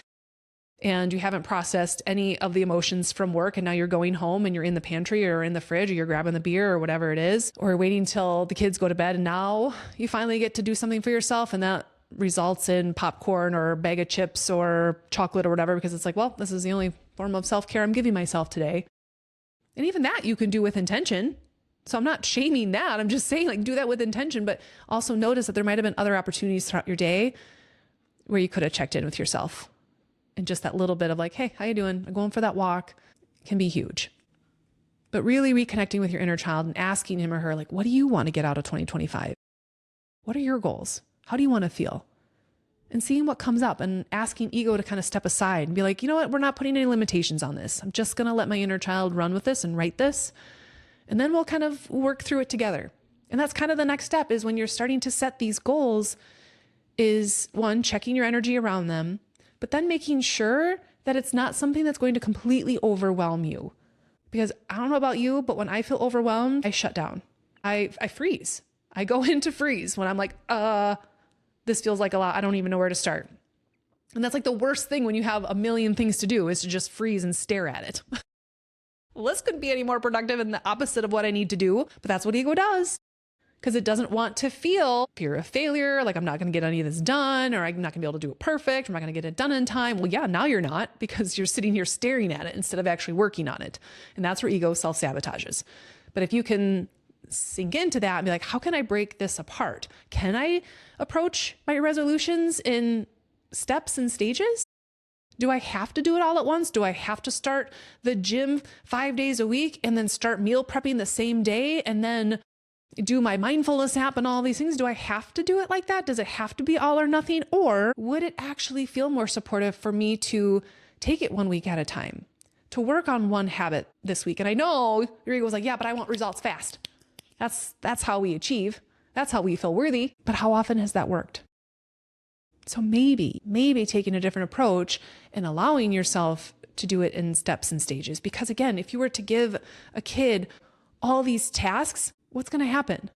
and you haven't processed any of the emotions from work, and now you're going home and you're in the pantry or in the fridge, or you're grabbing the beer or whatever it is, or waiting till the kids go to bed, and now you finally get to do something for yourself, and that results in popcorn or a bag of chips or chocolate or whatever, because it's like, well, this is the only form of self-care I'm giving myself today. And even that you can do with intention. So I'm not shaming that. I'm just saying, like, do that with intention, but also notice that there might have been other opportunities throughout your day where you could have checked in with yourself. And just that little bit of like, hey, how you doing? I'm going for that walk can be huge. But really reconnecting with your inner child and asking him or her, like, what do you want to get out of 2025? What are your goals? How do you want to feel? And seeing what comes up and asking ego to kind of step aside and be like, you know what? We're not putting any limitations on this. I'm just going to let my inner child run with this and write this. And then we'll kind of work through it together. And that's kind of the next step, is when you're starting to set these goals, is one, checking your energy around them, but then making sure that it's not something that's going to completely overwhelm you. Because I don't know about you, but when I feel overwhelmed, I shut down. I freeze. I go into freeze when I'm like, this feels like a lot. I don't even know where to start. And that's like the worst thing when you have a million things to do, is to just freeze and stare at it. Well, this couldn't be any more productive and the opposite of what I need to do, but that's what ego does. Because it doesn't want to feel fear of failure, like I'm not going to get any of this done, or I'm not going to be able to do it perfect, I'm not going to get it done in time. Well, yeah, now you're not, because you're sitting here staring at it instead of actually working on it. And that's where ego self-sabotages. But if you can sink into that and be like, how can I break this apart? Can I approach my resolutions in steps and stages? Do I have to do it all at once? Do I have to start the gym 5 days a week and then start meal prepping the same day and then do my mindfulness app and all these things? Do I have to do it like that? Does it have to be all or nothing? Or would it actually feel more supportive for me to take it 1 week at a time, to work on one habit this week? And I know your ego was like, yeah, but I want results fast. That's how we achieve. That's how we feel worthy. But how often has that worked? So maybe taking a different approach and allowing yourself to do it in steps and stages. Because again, if you were to give a kid all these tasks, what's going to happen?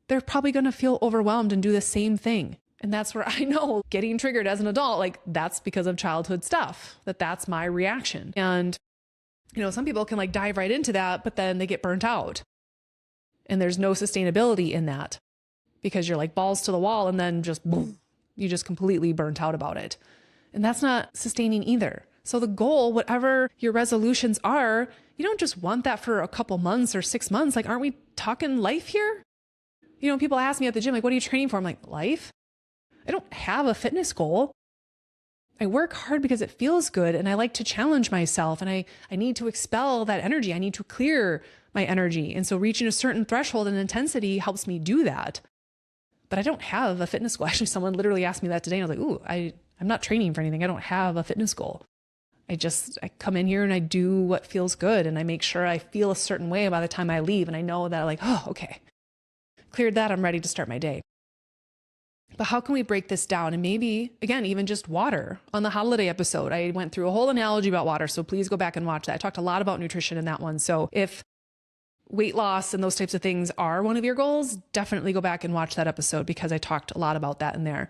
They're probably going to feel overwhelmed and do the same thing. And that's where I know, getting triggered as an adult, like, that's because of childhood stuff, that's my reaction. And, some people can like dive right into that, but then they get burnt out. And there's no sustainability in that, because you're like balls to the wall and then just boom, you just completely burnt out about it. And that's not sustaining either. So the goal, whatever your resolutions are, you don't just want that for a couple months or 6 months. Like, aren't we talking life here? People ask me at the gym, like, what are you training for? I'm like, life? I don't have a fitness goal. I work hard because it feels good, and I like to challenge myself, and I need to expel that energy. I need to clear my energy. And so reaching a certain threshold and intensity helps me do that. But I don't have a fitness goal. Actually, someone literally asked me that today, and I was like, ooh, I'm not training for anything. I don't have a fitness goal. I come in here and I do what feels good, and I make sure I feel a certain way by the time I leave. And I know that, like, oh, okay, cleared that. I'm ready to start my day. But how can we break this down? And maybe, again, even just water. On the holiday episode, I went through a whole analogy about water. So please go back and watch that. I talked a lot about nutrition in that one. So if weight loss and those types of things are one of your goals, definitely go back and watch that episode, because I talked a lot about that in there.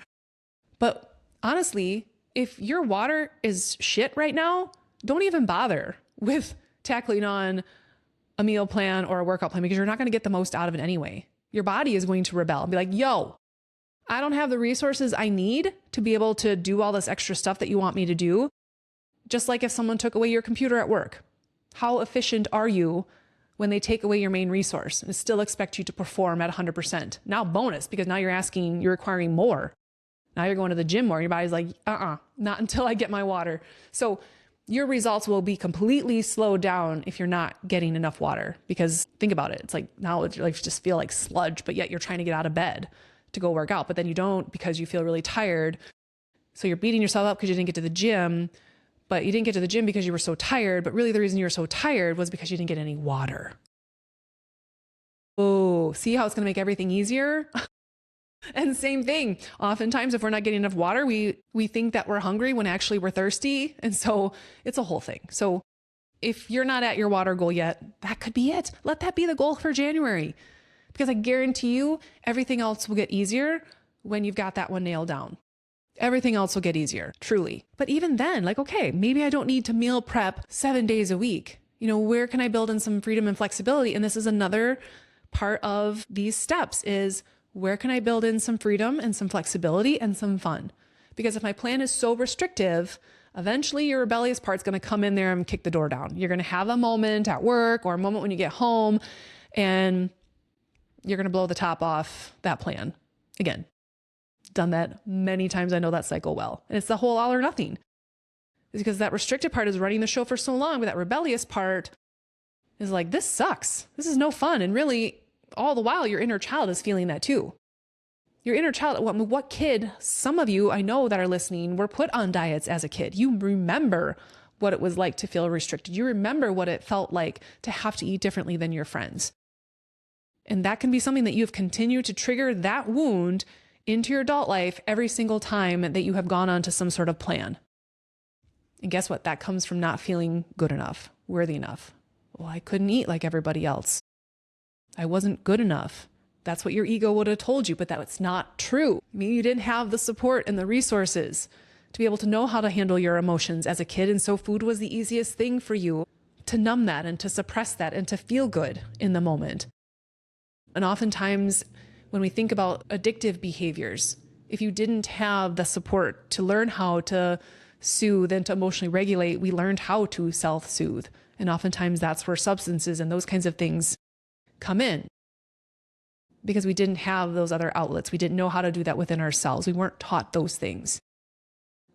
But honestly, if your water is shit right now, don't even bother with tackling on a meal plan or a workout plan, because you're not going to get the most out of it anyway. Your body is going to rebel and be like, yo, I don't have the resources I need to be able to do all this extra stuff that you want me to do. Just like if someone took away your computer at work, how efficient are you when they take away your main resource and still expect you to perform at 100%? Now bonus, because now you're requiring more. Now you're going to the gym more. And your body's like, not until I get my water. So your results will be completely slowed down if you're not getting enough water. Because think about it. It's like, now it's like, just feel like sludge, but yet you're trying to get out of bed to go work out, but then you don't, because you feel really tired. So you're beating yourself up because you didn't get to the gym, but you didn't get to the gym because you were so tired. But really the reason you were so tired was because you didn't get any water. Oh, see how it's going to make everything easier? And same thing. Oftentimes, if we're not getting enough water, we think that we're hungry when actually we're thirsty. And so it's a whole thing. So if you're not at your water goal yet, that could be it. Let that be the goal for January, because I guarantee you everything else will get easier when you've got that one nailed down. Everything else will get easier, truly. But even then, like, okay, maybe I don't need to meal prep 7 days a week. Where can I build in some freedom and flexibility? And this is another part of these steps is where can I build in some freedom and some flexibility and some fun? Because if my plan is so restrictive, eventually your rebellious part's going to come in there and kick the door down. You're going to have a moment at work or a moment when you get home and you're going to blow the top off that plan. Again, done that many times. I know that cycle well. And it's the whole all or nothing. It's because that restricted part is running the show for so long, but that rebellious part is like, this sucks. This is no fun. And really, all the while, your inner child is feeling that too. Your inner child, what kid, some of you I know that are listening, were put on diets as a kid. You remember what it was like to feel restricted. You remember what it felt like to have to eat differently than your friends. And that can be something that you've continued to trigger that wound into your adult life every single time that you have gone on to some sort of plan. And guess what? That comes from not feeling good enough, worthy enough. Well, I couldn't eat like everybody else. I wasn't good enough. That's what your ego would have told you, but that's not true. Maybe you didn't have the support and the resources to be able to know how to handle your emotions as a kid. And so food was the easiest thing for you to numb that and to suppress that and to feel good in the moment. And oftentimes when we think about addictive behaviors, if you didn't have the support to learn how to soothe and to emotionally regulate, we learned how to self-soothe. And oftentimes that's where substances and those kinds of things come in, because we didn't have those other outlets. We didn't know how to do that within ourselves. We weren't taught those things.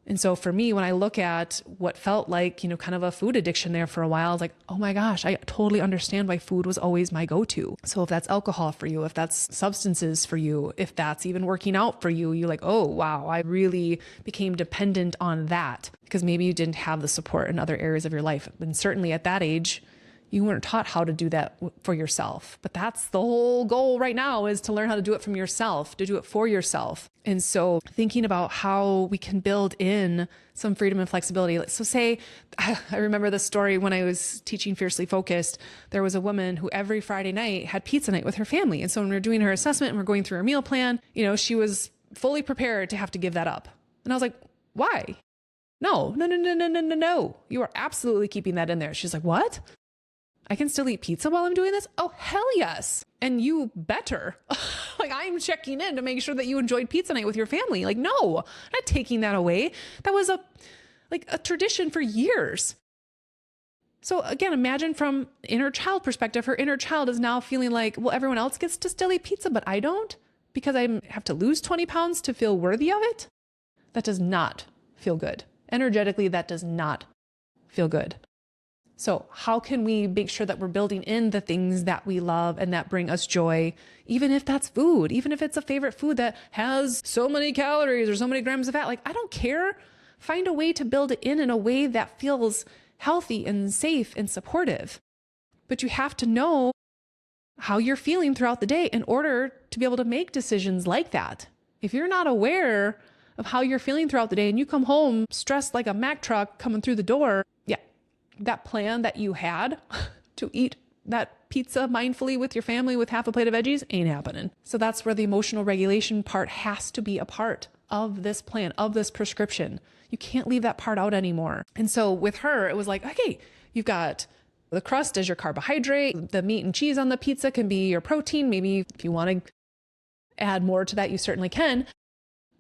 And so for me, when I look at what felt like, kind of a food addiction there for a while, I was like, oh my gosh, I totally understand why food was always my go-to. So if that's alcohol for you, if that's substances for you, if that's even working out for you, you're like, oh wow, I really became dependent on that because maybe you didn't have the support in other areas of your life. And certainly at that age, you weren't taught how to do that for yourself. But that's the whole goal right now, is to learn how to do it from yourself, to do it for yourself. And so thinking about how we can build in some freedom and flexibility. So say, I remember this story when I was teaching Fiercely Focused. There was a woman who every Friday night had pizza night with her family. And so when we were doing her assessment and we're going through her meal plan, she was fully prepared to have to give that up. And I was like, why? No. You are absolutely keeping that in there. She's like, what? I can still eat pizza while I'm doing this? Oh, hell yes. And you better. Like, I'm checking in to make sure that you enjoyed pizza night with your family. Like, no, I'm not taking that away. That was a tradition for years. So again, imagine from inner child perspective, her inner child is now feeling like, well, everyone else gets to still eat pizza, but I don't, because I have to lose 20 pounds to feel worthy of it. That does not feel good. Energetically, that does not feel good. So how can we make sure that we're building in the things that we love and that bring us joy, even if that's food, even if it's a favorite food that has so many calories or so many grams of fat? Like, I don't care. Find a way to build it in a way that feels healthy and safe and supportive. But you have to know how you're feeling throughout the day in order to be able to make decisions like that. If you're not aware of how you're feeling throughout the day and you come home stressed like a Mack truck coming through the door, that plan that you had to eat that pizza mindfully with your family with half a plate of veggies ain't happening. So that's where the emotional regulation part has to be a part of this plan, of this prescription. You can't leave that part out anymore. And so with her, it was like, okay, you've got the crust as your carbohydrate. The meat and cheese on the pizza can be your protein. Maybe if you want to add more to that, you certainly can.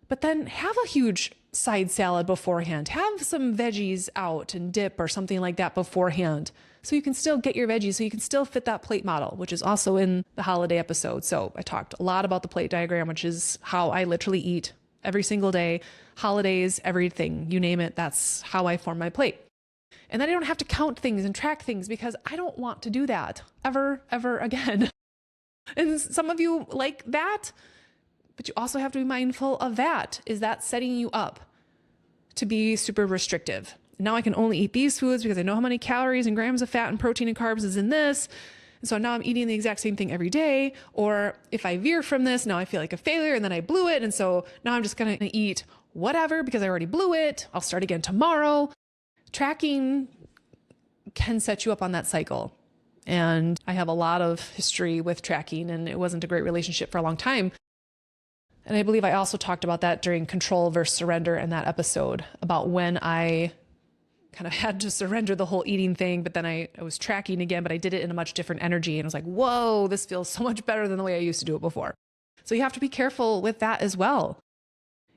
But then have a huge side salad beforehand. Have some veggies out and dip or something like that beforehand, so you can still get your veggies, so you can still fit that plate model, which is also in the holiday episode. So I talked a lot about the plate diagram, which is how I literally eat every single day, holidays, everything, you name it. That's how I form my plate. And then I don't have to count things and track things, because I don't want to do that ever again. And some of you like that, but you also have to be mindful of that. Is that setting you up to be super restrictive? Now I can only eat these foods because I know how many calories and grams of fat and protein and carbs is in this. And so now I'm eating the exact same thing every day. Or if I veer from this, now I feel like a failure and then I blew it. And so now I'm just going to eat whatever because I already blew it. I'll start again tomorrow. Tracking can set you up on that cycle. And I have a lot of history with tracking, and it wasn't a great relationship for a long time. And I believe I also talked about that during control versus surrender in that episode, about when I kind of had to surrender the whole eating thing, but then I was tracking again, but I did it in a much different energy. And I was like, whoa, this feels so much better than the way I used to do it before. So you have to be careful with that as well.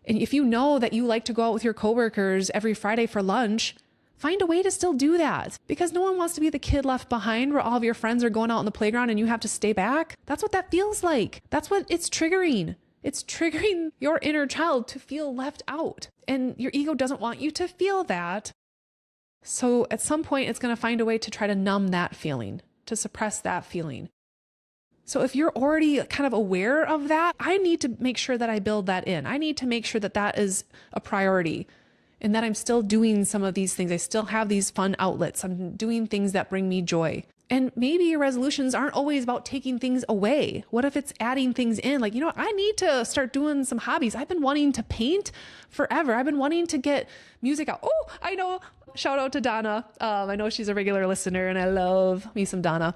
And if you know that you like to go out with your coworkers every Friday for lunch, find a way to still do that, because no one wants to be the kid left behind where all of your friends are going out on the playground and you have to stay back. That's what that feels like. That's what it's triggering. It's triggering your inner child to feel left out, and your ego doesn't want you to feel that. So at some point, it's going to find a way to try to numb that feeling, to suppress that feeling. So if you're already kind of aware of that, I need to make sure that I build that in. I need to make sure that that is a priority and that I'm still doing some of these things. I still have these fun outlets. I'm doing things that bring me joy. And maybe your resolutions aren't always about taking things away. What if it's adding things in? Like, I need to start doing some hobbies. I've been wanting to paint forever. I've been wanting to get music out. Oh, I know. Shout out to Donna. I know she's a regular listener and I love me some Donna.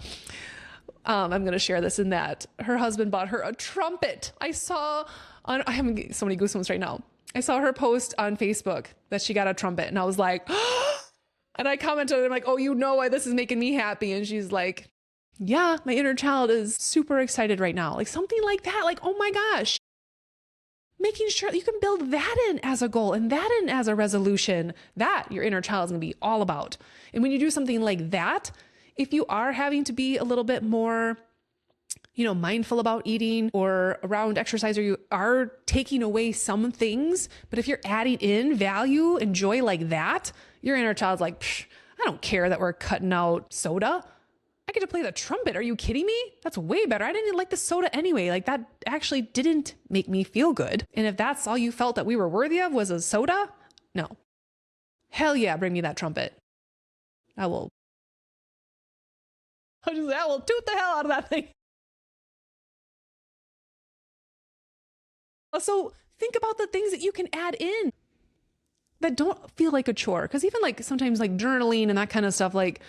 I'm going to share this in that her husband bought her a trumpet. I have so many goosebumps right now. I saw her post on Facebook that she got a trumpet and I was like, and I commented, I'm like, oh, you know why this is making me happy. And she's like, yeah, my inner child is super excited right now. Like something like that. Like, oh my gosh, making sure you can build that in as a goal and that in as a resolution that your inner child is going to be all about. And when you do something like that, if you are having to be a little bit more, mindful about eating or around exercise, or you are taking away some things, but if you're adding in value and joy like that, your inner child's like, I don't care that we're cutting out soda. I get to play the trumpet. Are you kidding me? That's way better. I didn't even like the soda anyway. Like that actually didn't make me feel good. And if that's all you felt that we were worthy of was a soda, no. Hell yeah, bring me that trumpet. I will toot the hell out of that thing. So think about the things that you can add in that don't feel like a chore. Because even like sometimes like journaling and that kind of stuff, like,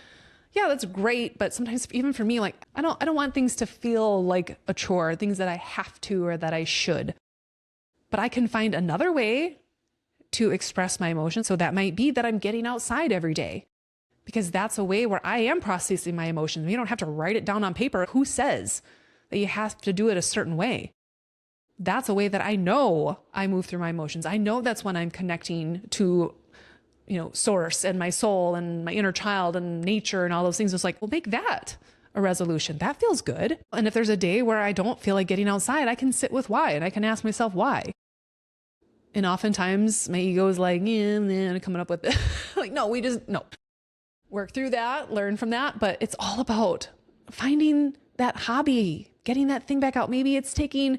yeah, that's great. But sometimes even for me, like, I don't want things to feel like a chore, things that I have to or that I should. But I can find another way to express my emotions. So that might be that I'm getting outside every day, because that's a way where I am processing my emotions. You don't have to write it down on paper. Who says that you have to do it a certain way? That's a way that I know I move through my emotions. I know that's when I'm connecting to, source and my soul and my inner child and nature and all those things. It's like, well, make that a resolution. That feels good. And if there's a day where I don't feel like getting outside, I can sit with why, and I can ask myself why. And oftentimes my ego is like, yeah, coming up with it. Like, no, work through that, learn from that. But it's all about finding that hobby, getting that thing back out. Maybe it's taking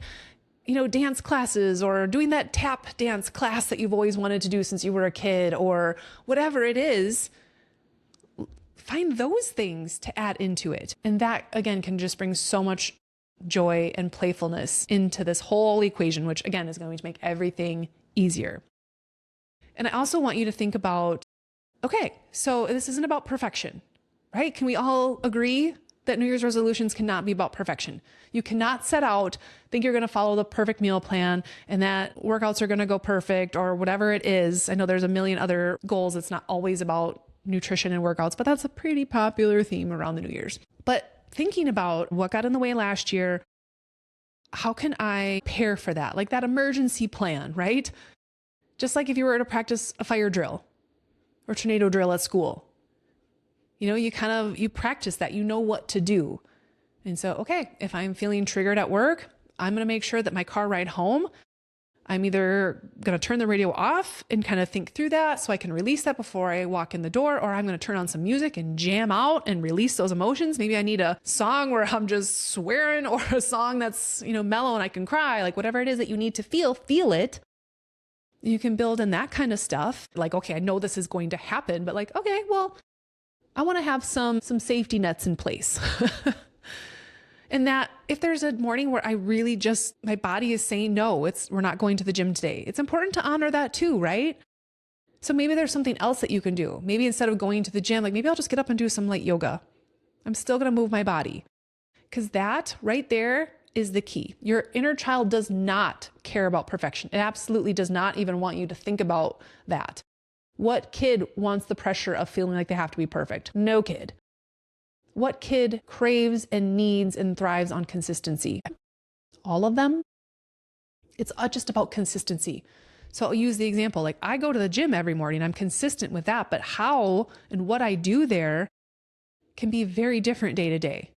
dance classes or doing that tap dance class that you've always wanted to do since you were a kid, or whatever it is. Find those things to add into it. And that again can just bring so much joy and playfulness into this whole equation, which again is going to make everything easier. And I also want you to think about, okay, so this isn't about perfection, right? Can we all agree that New Year's resolutions cannot be about perfection? You cannot set out, think you're going to follow the perfect meal plan and that workouts are going to go perfect or whatever it is. I know there's a million other goals. It's not always about nutrition and workouts, but that's a pretty popular theme around the New Year's. But thinking about what got in the way last year, how can I prepare for that? Like that emergency plan, right? Just like if you were to practice a fire drill or tornado drill at school. You practice that, you know what to do. And so, okay, if I'm feeling triggered at work, I'm going to make sure that my car ride home, I'm either going to turn the radio off and kind of think through that so I can release that before I walk in the door, or I'm going to turn on some music and jam out and release those emotions. Maybe I need a song where I'm just swearing, or a song that's, mellow and I can cry, like whatever it is that you need to feel it. You can build in that kind of stuff. Like, okay, I know this is going to happen, but like, okay, well, I want to have some safety nets in place. And that if there's a morning where I really my body is saying, no, we're not going to the gym today. It's important to honor that too, right? So maybe there's something else that you can do. Maybe instead of going to the gym, like maybe I'll just get up and do some light yoga. I'm still going to move my body. Because that right there is the key. Your inner child does not care about perfection. It absolutely does not even want you to think about that. What kid wants the pressure of feeling like they have to be perfect? No kid. What kid craves and needs and thrives on consistency? All of them. It's just about consistency. So I'll use the example, like I go to the gym every morning, I'm consistent with that, but how and what I do there can be very different day to day.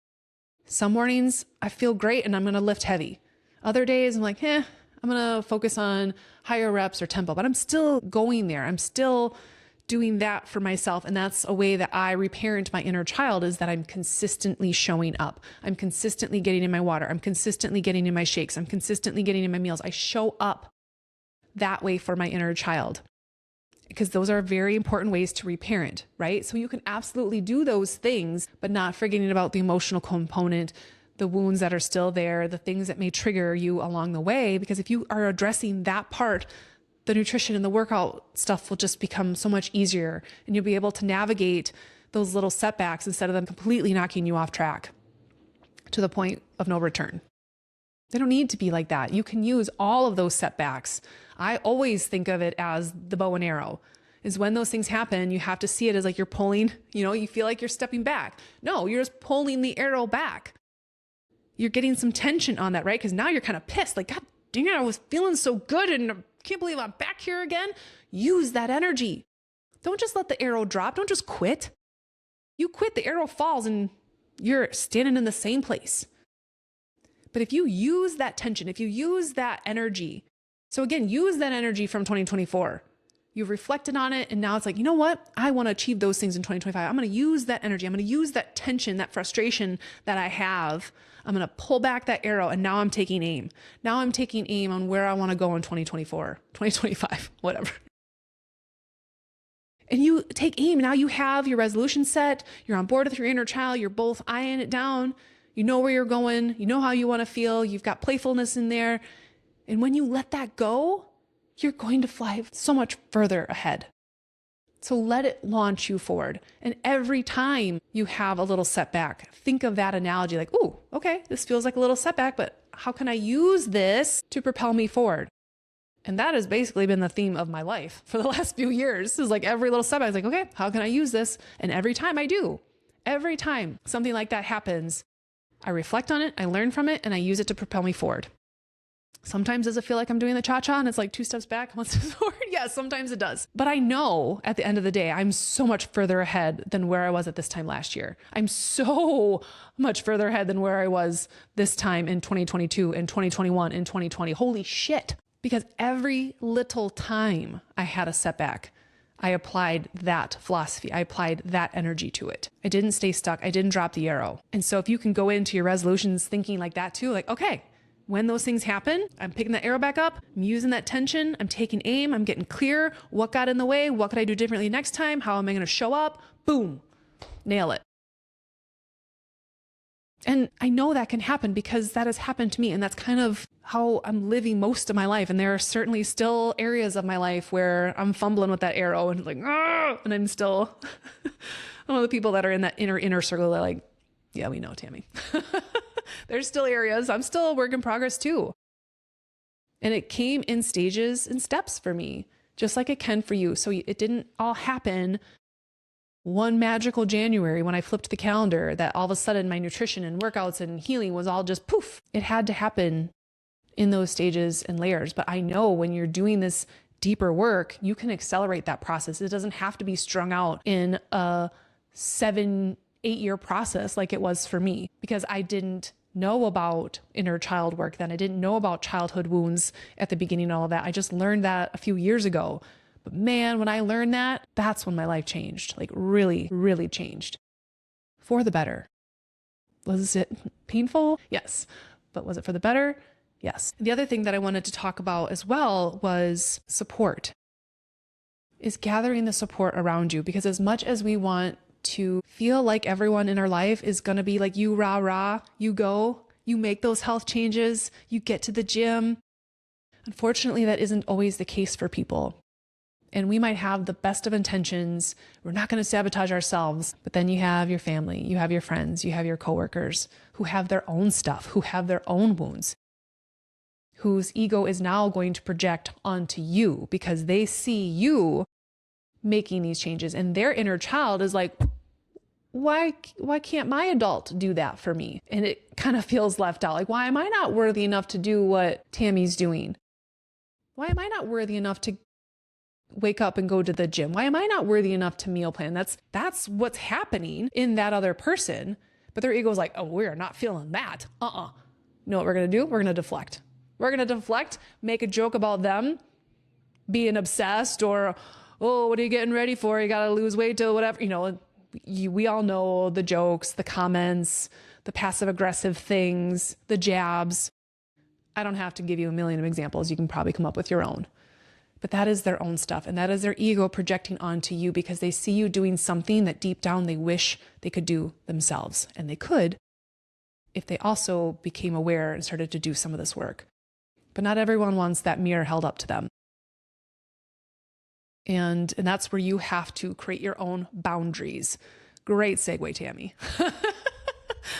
Some mornings I feel great and I'm going to lift heavy. Other days I'm like, I'm going to focus on higher reps or tempo, but I'm still going there. I'm still doing that for myself. And that's a way that I reparent my inner child, is that I'm consistently showing up. I'm consistently getting in my water. I'm consistently getting in my shakes. I'm consistently getting in my meals. I show up that way for my inner child, because those are very important ways to reparent, right? So you can absolutely do those things, but not forgetting about the emotional component, the wounds that are still there, the things that may trigger you along the way. Because if you are addressing that part, the nutrition and the workout stuff will just become so much easier, and you'll be able to navigate those little setbacks instead of them completely knocking you off track to the point of no return. They don't need to be like that. You can use all of those setbacks. I always think of it as the bow and arrow. Is when those things happen, you have to see it as like you're pulling, you feel like you're stepping back. No, you're just pulling the arrow back. You're getting some tension on that, right? Because now you're kind of pissed. Like, God dang it, I was feeling so good and I can't believe I'm back here again. Use that energy. Don't just let the arrow drop. Don't just quit. You quit, the arrow falls and you're standing in the same place. But if you use that tension, if you use that energy, so again, use that energy from 2024. You've reflected on it, and now it's like, you know what? I want to achieve those things in 2025. I'm going to use that energy. I'm going to use that tension, that frustration that I have. I'm going to pull back that arrow, and now I'm taking aim. Now I'm taking aim on where I want to go in 2024, 2025, whatever. And you take aim. Now you have your resolution set. You're on board with your inner child. You're both eyeing it down. You know where you're going. You know how you want to feel. You've got playfulness in there. And when you let that go, you're going to fly so much further ahead. So let it launch you forward. And every time you have a little setback, think of that analogy like, ooh, okay, this feels like a little setback, but how can I use this to propel me forward? And that has basically been the theme of my life for the last few years. Is like every little setback is like, okay, how can I use this? And every time I do, every time something like that happens, I reflect on it, I learn from it, and I use it to propel me forward. Sometimes does it feel like I'm doing the cha-cha and it's like 2 steps back, 1 step forward? Yeah, sometimes it does. But I know at the end of the day, I'm so much further ahead than where I was at this time last year. I'm so much further ahead than where I was this time in 2022 and 2021 and 2020. Holy shit. Because every little time I had a setback, I applied that philosophy. I applied that energy to it. I didn't stay stuck. I didn't drop the arrow. And so if you can go into your resolutions thinking like that too, like, okay, when those things happen, I'm picking that arrow back up. I'm using that tension. I'm taking aim. I'm getting clear. What got in the way? What could I do differently next time? How am I going to show up? Boom, nail it. And I know that can happen because that has happened to me. And that's kind of how I'm living most of my life. And there are certainly still areas of my life where I'm fumbling with that arrow and like, ah, and I'm still one of the people that are in that inner circle that are like, yeah, we know, Tami. There's still areas. I'm still a work in progress too. And it came in stages and steps for me, just like it can for you. So it didn't all happen one magical January when I flipped the calendar that all of a sudden my nutrition and workouts and healing was all just poof. It had to happen in those stages and layers. But I know when you're doing this deeper work, you can accelerate that process. It doesn't have to be strung out in a 7-8 year process like it was for me, because I didn't know about inner child work then. I didn't know about childhood wounds at the beginning and all of that. I just learned that a few years ago. But man, when I learned that, that's when my life changed, like really, really changed for the better. Was it painful? Yes. But was it for the better? Yes. The other thing that I wanted to talk about as well was support, is gathering the support around you. Because as much as we want to feel like everyone in our life is going to be like you, rah, rah, you go, you make those health changes, you get to the gym. Unfortunately, that isn't always the case for people. And we might have the best of intentions. We're not going to sabotage ourselves. But then you have your family, you have your friends, you have your coworkers who have their own stuff, who have their own wounds, whose ego is now going to project onto you because they see you making these changes. And their inner child is like, why can't my adult do that for me? And it kind of feels left out. Like, why am I not worthy enough to do what Tami's doing? Why am I not worthy enough to wake up and go to the gym? Why am I not worthy enough to meal plan? That's what's happening in that other person. But their ego is like, oh, we're not feeling that. You know what we're going to do? We're going to deflect. We're going to deflect, make a joke about them being obsessed or, oh, what are you getting ready for? You got to lose weight to whatever, we all know the jokes, the comments, the passive aggressive things, the jabs. I don't have to give you a million of examples. You can probably come up with your own. But that is their own stuff. And that is their ego projecting onto you because they see you doing something that deep down they wish they could do themselves. And they could if they also became aware and started to do some of this work. But not everyone wants that mirror held up to them. And that's where you have to create your own boundaries. Great segue, Tami.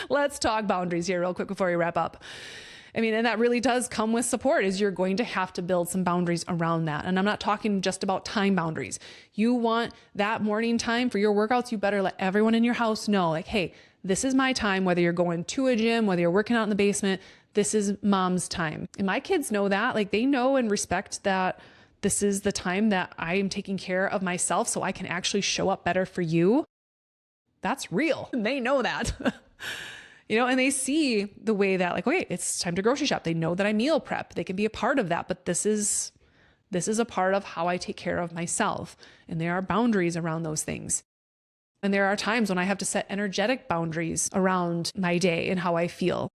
Let's talk boundaries here real quick before we wrap up. And that really does come with support, is you're going to have to build some boundaries around that. And I'm not talking just about time boundaries. You want that morning time for your workouts, you better let everyone in your house know, like, hey, this is my time, whether you're going to a gym, whether you're working out in the basement, this is mom's time. And my kids know that, like they know and respect that this is the time that I am taking care of myself so I can actually show up better for you. That's real. They know that. And they see the way that, like, okay, it's time to grocery shop. They know that I meal prep. They can be a part of that, but this is a part of how I take care of myself. And there are boundaries around those things. And there are times when I have to set energetic boundaries around my day and how I feel.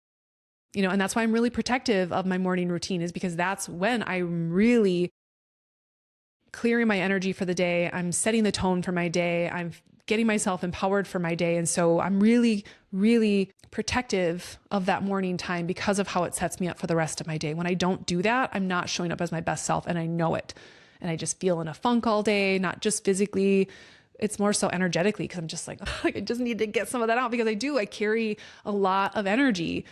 And that's why I'm really protective of my morning routine, is because that's when I'm really clearing my energy for the day. I'm setting the tone for my day. I'm getting myself empowered for my day. And so I'm really, really protective of that morning time because of how it sets me up for the rest of my day. When I don't do that, I'm not showing up as my best self, and I know it. And I just feel in a funk all day, not just physically. It's more so energetically, because I'm just like, I just need to get some of that out, because I carry a lot of energy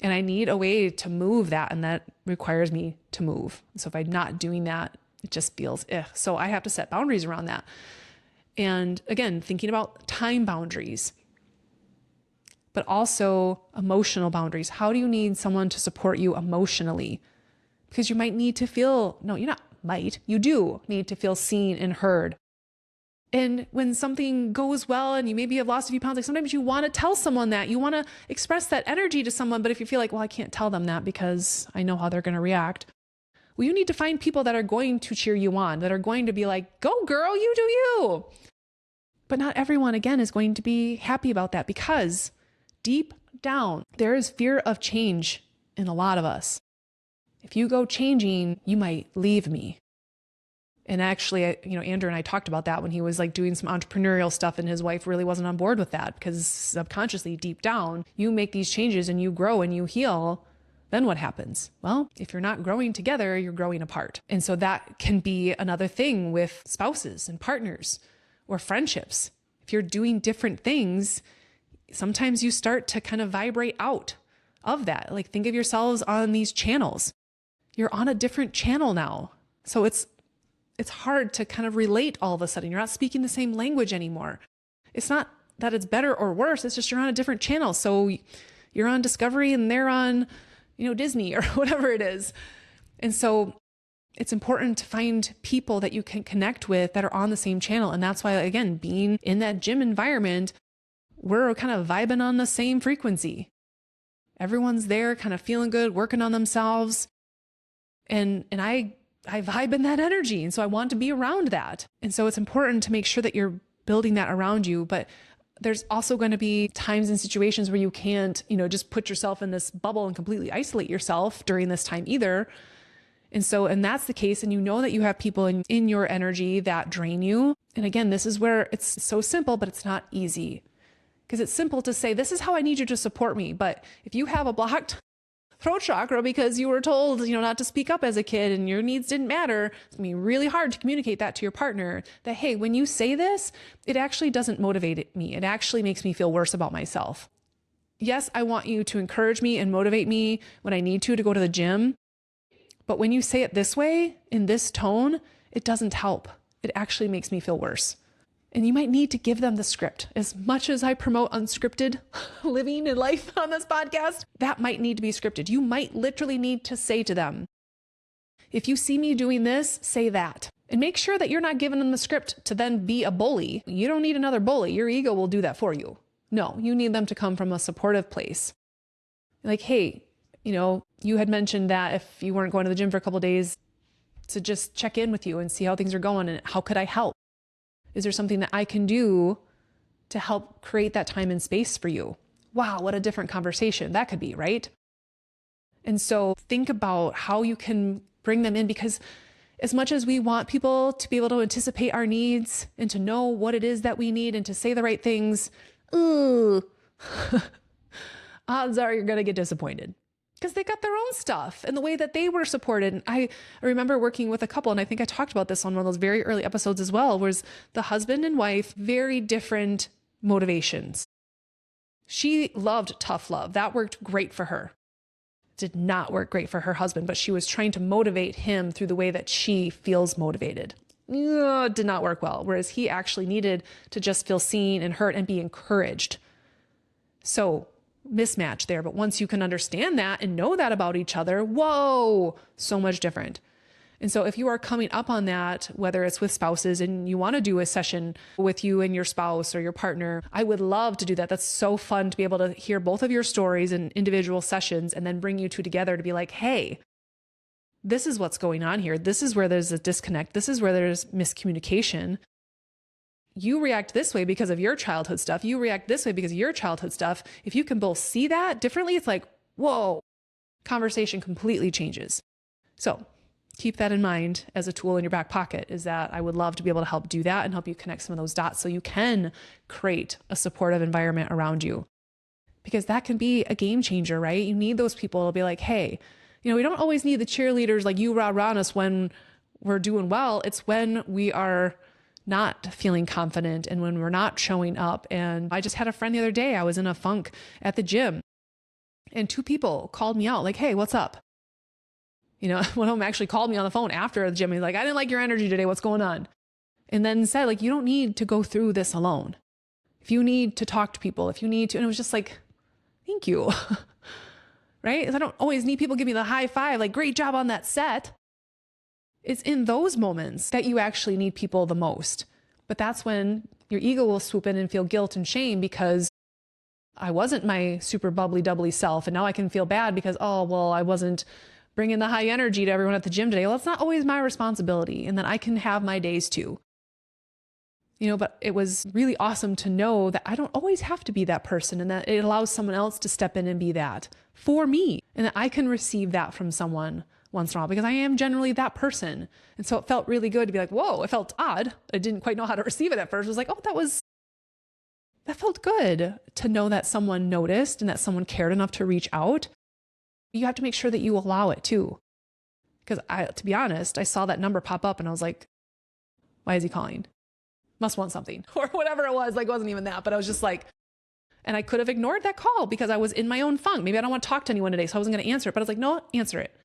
and I need a way to move that. And that requires me to move. So if I'm not doing that, it just feels So I have to set boundaries around that. And again, thinking about time boundaries, but also emotional boundaries. How do you need someone to support you emotionally? Because you might need to feel, you do need to feel seen and heard. And when something goes well and you maybe have lost a few pounds, like sometimes you want to tell someone that, you want to express that energy to someone. But if you feel like, well, I can't tell them that because I know how they're going to react. Well, you need to find people that are going to cheer you on, that are going to be like, go girl, you do you. But not everyone, again, is going to be happy about that, because deep down, there is fear of change in a lot of us. If you go changing, you might leave me. And actually, Andrew and I talked about that when he was like doing some entrepreneurial stuff, and his wife really wasn't on board with that, because subconsciously, deep down, you make these changes and you grow and you heal. Then what happens? Well, if you're not growing together, you're growing apart. And so that can be another thing with spouses and partners or friendships. If you're doing different things, sometimes you start to kind of vibrate out of that. Like, think of yourselves on these channels. You're on a different channel now. So it's hard to kind of relate all of a sudden. You're not speaking the same language anymore. It's not that it's better or worse. It's just you're on a different channel. So you're on Discovery and they're on, Disney or whatever it is. And so it's important to find people that you can connect with that are on the same channel. And that's why, again, being in that gym environment, we're kind of vibing on the same frequency. Everyone's there kind of feeling good, working on themselves. And I vibe in that energy. And so I want to be around that. And so it's important to make sure that you're building that around you. But there's also going to be times and situations where you can't, just put yourself in this bubble and completely isolate yourself during this time either. And that's the case. And you know that you have people in your energy that drain you. And again, this is where it's so simple, but it's not easy, because it's simple to say, this is how I need you to support me. But if you have a blocked throat chakra because you were told, not to speak up as a kid and your needs didn't matter. It's gonna be really hard to communicate that to your partner that, hey, when you say this, it actually doesn't motivate me. It actually makes me feel worse about myself. Yes, I want you to encourage me and motivate me when I need to go to the gym. But when you say it this way, in this tone, it doesn't help. It actually makes me feel worse. And you might need to give them the script. As much as I promote unscripted living and life on this podcast, that might need to be scripted. You might literally need to say to them, if you see me doing this, say that. And make sure that you're not giving them the script to then be a bully. You don't need another bully. Your ego will do that for you. No, you need them to come from a supportive place. Like, hey, you had mentioned that if you weren't going to the gym for a couple of days, to just check in with you and see how things are going and how could I help? Is there something that I can do to help create that time and space for you? Wow, what a different conversation that could be, right? And so think about how you can bring them in, because as much as we want people to be able to anticipate our needs and to know what it is that we need and to say the right things, odds are you're going to get disappointed. Because they got their own stuff and the way that they were supported. And I remember working with a couple, and I think I talked about this on one of those very early episodes as well, was the husband and wife, very different motivations. She loved tough love. That worked great for her. Did not work great for her husband, but she was trying to motivate him through the way that she feels motivated. Did not work well. Whereas he actually needed to just feel seen and heard and be encouraged. So mismatch there. But once you can understand that and know that about each other, whoa, so much different. And so if you are coming up on that, whether it's with spouses and you want to do a session with you and your spouse or your partner, I would love to do that. That's so fun to be able to hear both of your stories in individual sessions and then bring you two together to be like, hey, this is what's going on here. This is where there's a disconnect. This is where there's miscommunication. You react this way because of your childhood stuff. You react this way because of your childhood stuff. If you can both see that differently, it's like, whoa, conversation completely changes. So keep that in mind as a tool in your back pocket, is that I would love to be able to help do that and help you connect some of those dots so you can create a supportive environment around you. Because that can be a game changer, right? You need those people to be like, hey, we don't always need the cheerleaders like you rah-rah us when we're doing well. It's when we are not feeling confident and when we're not showing up. And I just had a friend the other day, I was in a funk at the gym and two people called me out like, hey, what's up? One of them actually called me on the phone after the gym. He's like, I didn't like your energy today. What's going on? And then said like, you don't need to go through this alone. If you need to talk to people, if you need to, and it was just like, thank you. Right? I don't always need people give me the high five, like great job on that set. It's in those moments that you actually need people the most. But that's when your ego will swoop in and feel guilt and shame because I wasn't my super bubbly, doubly self. And now I can feel bad because, oh, well, I wasn't bringing the high energy to everyone at the gym today. Well, it's not always my responsibility. And then I can have my days too. But it was really awesome to know that I don't always have to be that person and that it allows someone else to step in and be that for me. And that I can receive that from someone once in a while because I am generally that person. And so it felt really good to be like, whoa, it felt odd. I didn't quite know how to receive it at first. It was like, oh, that felt good to know that someone noticed and that someone cared enough to reach out. You have to make sure that you allow it too. Because to be honest, I saw that number pop up and I was like, why is he calling? Must want something or whatever it was. Like, it wasn't even that, but I was just like, and I could have ignored that call because I was in my own funk. Maybe I don't want to talk to anyone today. So I wasn't going to answer it, but I was like, no, answer it.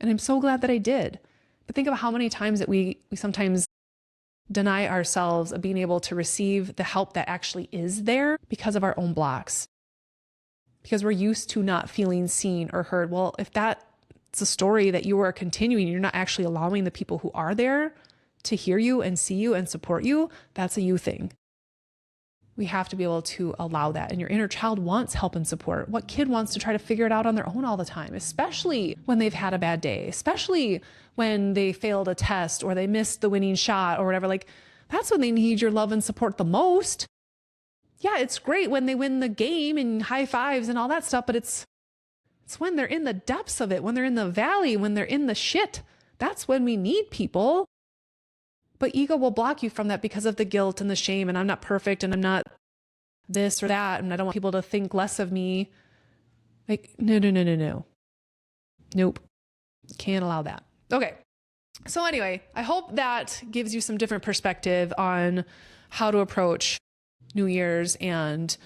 And I'm so glad that I did. But think about how many times that we sometimes deny ourselves of being able to receive the help that actually is there because of our own blocks. Because we're used to not feeling seen or heard. Well, if that's a story that you are continuing, you're not actually allowing the people who are there to hear you and see you and support you, that's a you thing. We have to be able to allow that. And your inner child wants help and support. What kid wants to try to figure it out on their own all the time, especially when they've had a bad day, especially when they failed a test or they missed the winning shot or whatever? Like, that's when they need your love and support the most. Yeah, it's great when they win the game and high fives and all that stuff, but it's when they're in the depths of it, when they're in the valley, when they're in the shit. That's when we need people. But ego will block you from that because of the guilt and the shame, and I'm not perfect and I'm not this or that, and I don't want people to think less of me. Like, no. Nope. Can't allow that. Okay. So anyway, I hope that gives you some different perspective on how to approach New Year's and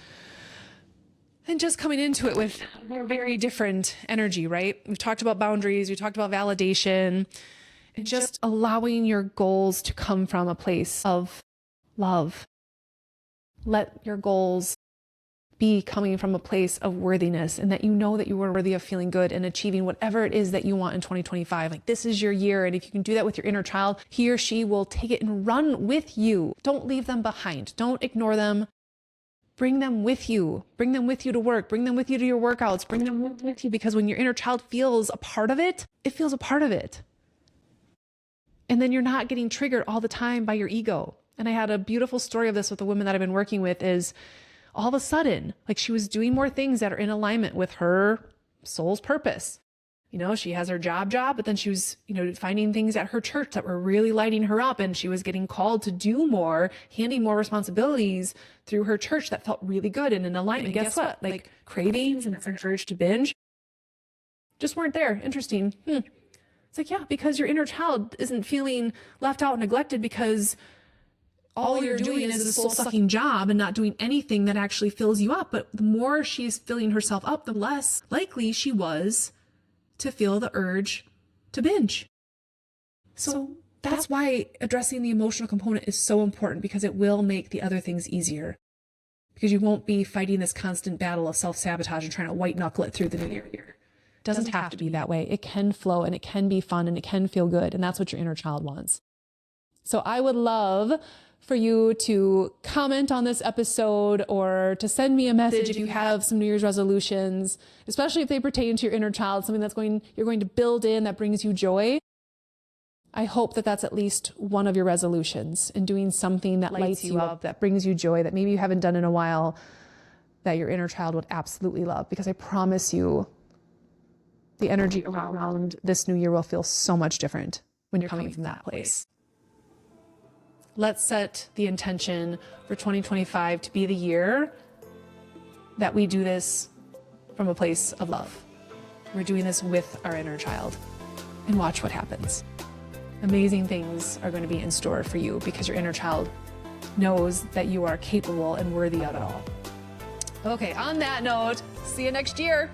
just coming into it with a very different energy, right? We've talked about boundaries. We talked about validation and just allowing your goals to come from a place of love. Let your goals be coming from a place of worthiness, and that you know that you are worthy of feeling good and achieving whatever it is that you want in 2025. Like, this is your year. And if you can do that with your inner child, he or she will take it and run with you. Don't leave them behind. Don't ignore them. Bring them with you. Bring them with you to work. Bring them with you to your workouts. Bring them with you, because when your inner child feels a part of it, it feels a part of it. And then you're not getting triggered all the time by your ego. And I had a beautiful story of this with a woman that I've been working with. Is all of a sudden, like, she was doing more things that are in alignment with her soul's purpose. You know, she has her job, but then she was, finding things at her church that were really lighting her up. And she was getting called to do more, handing more responsibilities through her church that felt really good and in alignment. And guess what? Like, cravings and her urge to binge just weren't there. Interesting. It's like, yeah, because your inner child isn't feeling left out and neglected because all you're doing is a soul-sucking job and not doing anything that actually fills you up. But the more she's filling herself up, the less likely she was to feel the urge to binge. So that's why addressing the emotional component is so important, because it will make the other things easier. Because you won't be fighting this constant battle of self-sabotage and trying to white knuckle it through the new year. It doesn't have to be that way. It can flow and it can be fun and it can feel good. And that's what your inner child wants. So I would love for you to comment on this episode or to send me a message if you have some New Year's resolutions, especially if they pertain to your inner child, something you're going to build in that brings you joy. I hope that that's at least one of your resolutions, in doing something that lights you up, that brings you joy, that maybe you haven't done in a while, that your inner child would absolutely love. Because I promise you, the energy around this new year will feel so much different when you're coming from that place. Let's set the intention for 2025 to be the year that we do this from a place of love. We're doing this with our inner child, and watch what happens. Amazing things are going to be in store for you, because your inner child knows that you are capable and worthy of it all. Okay, on that note, see you next year.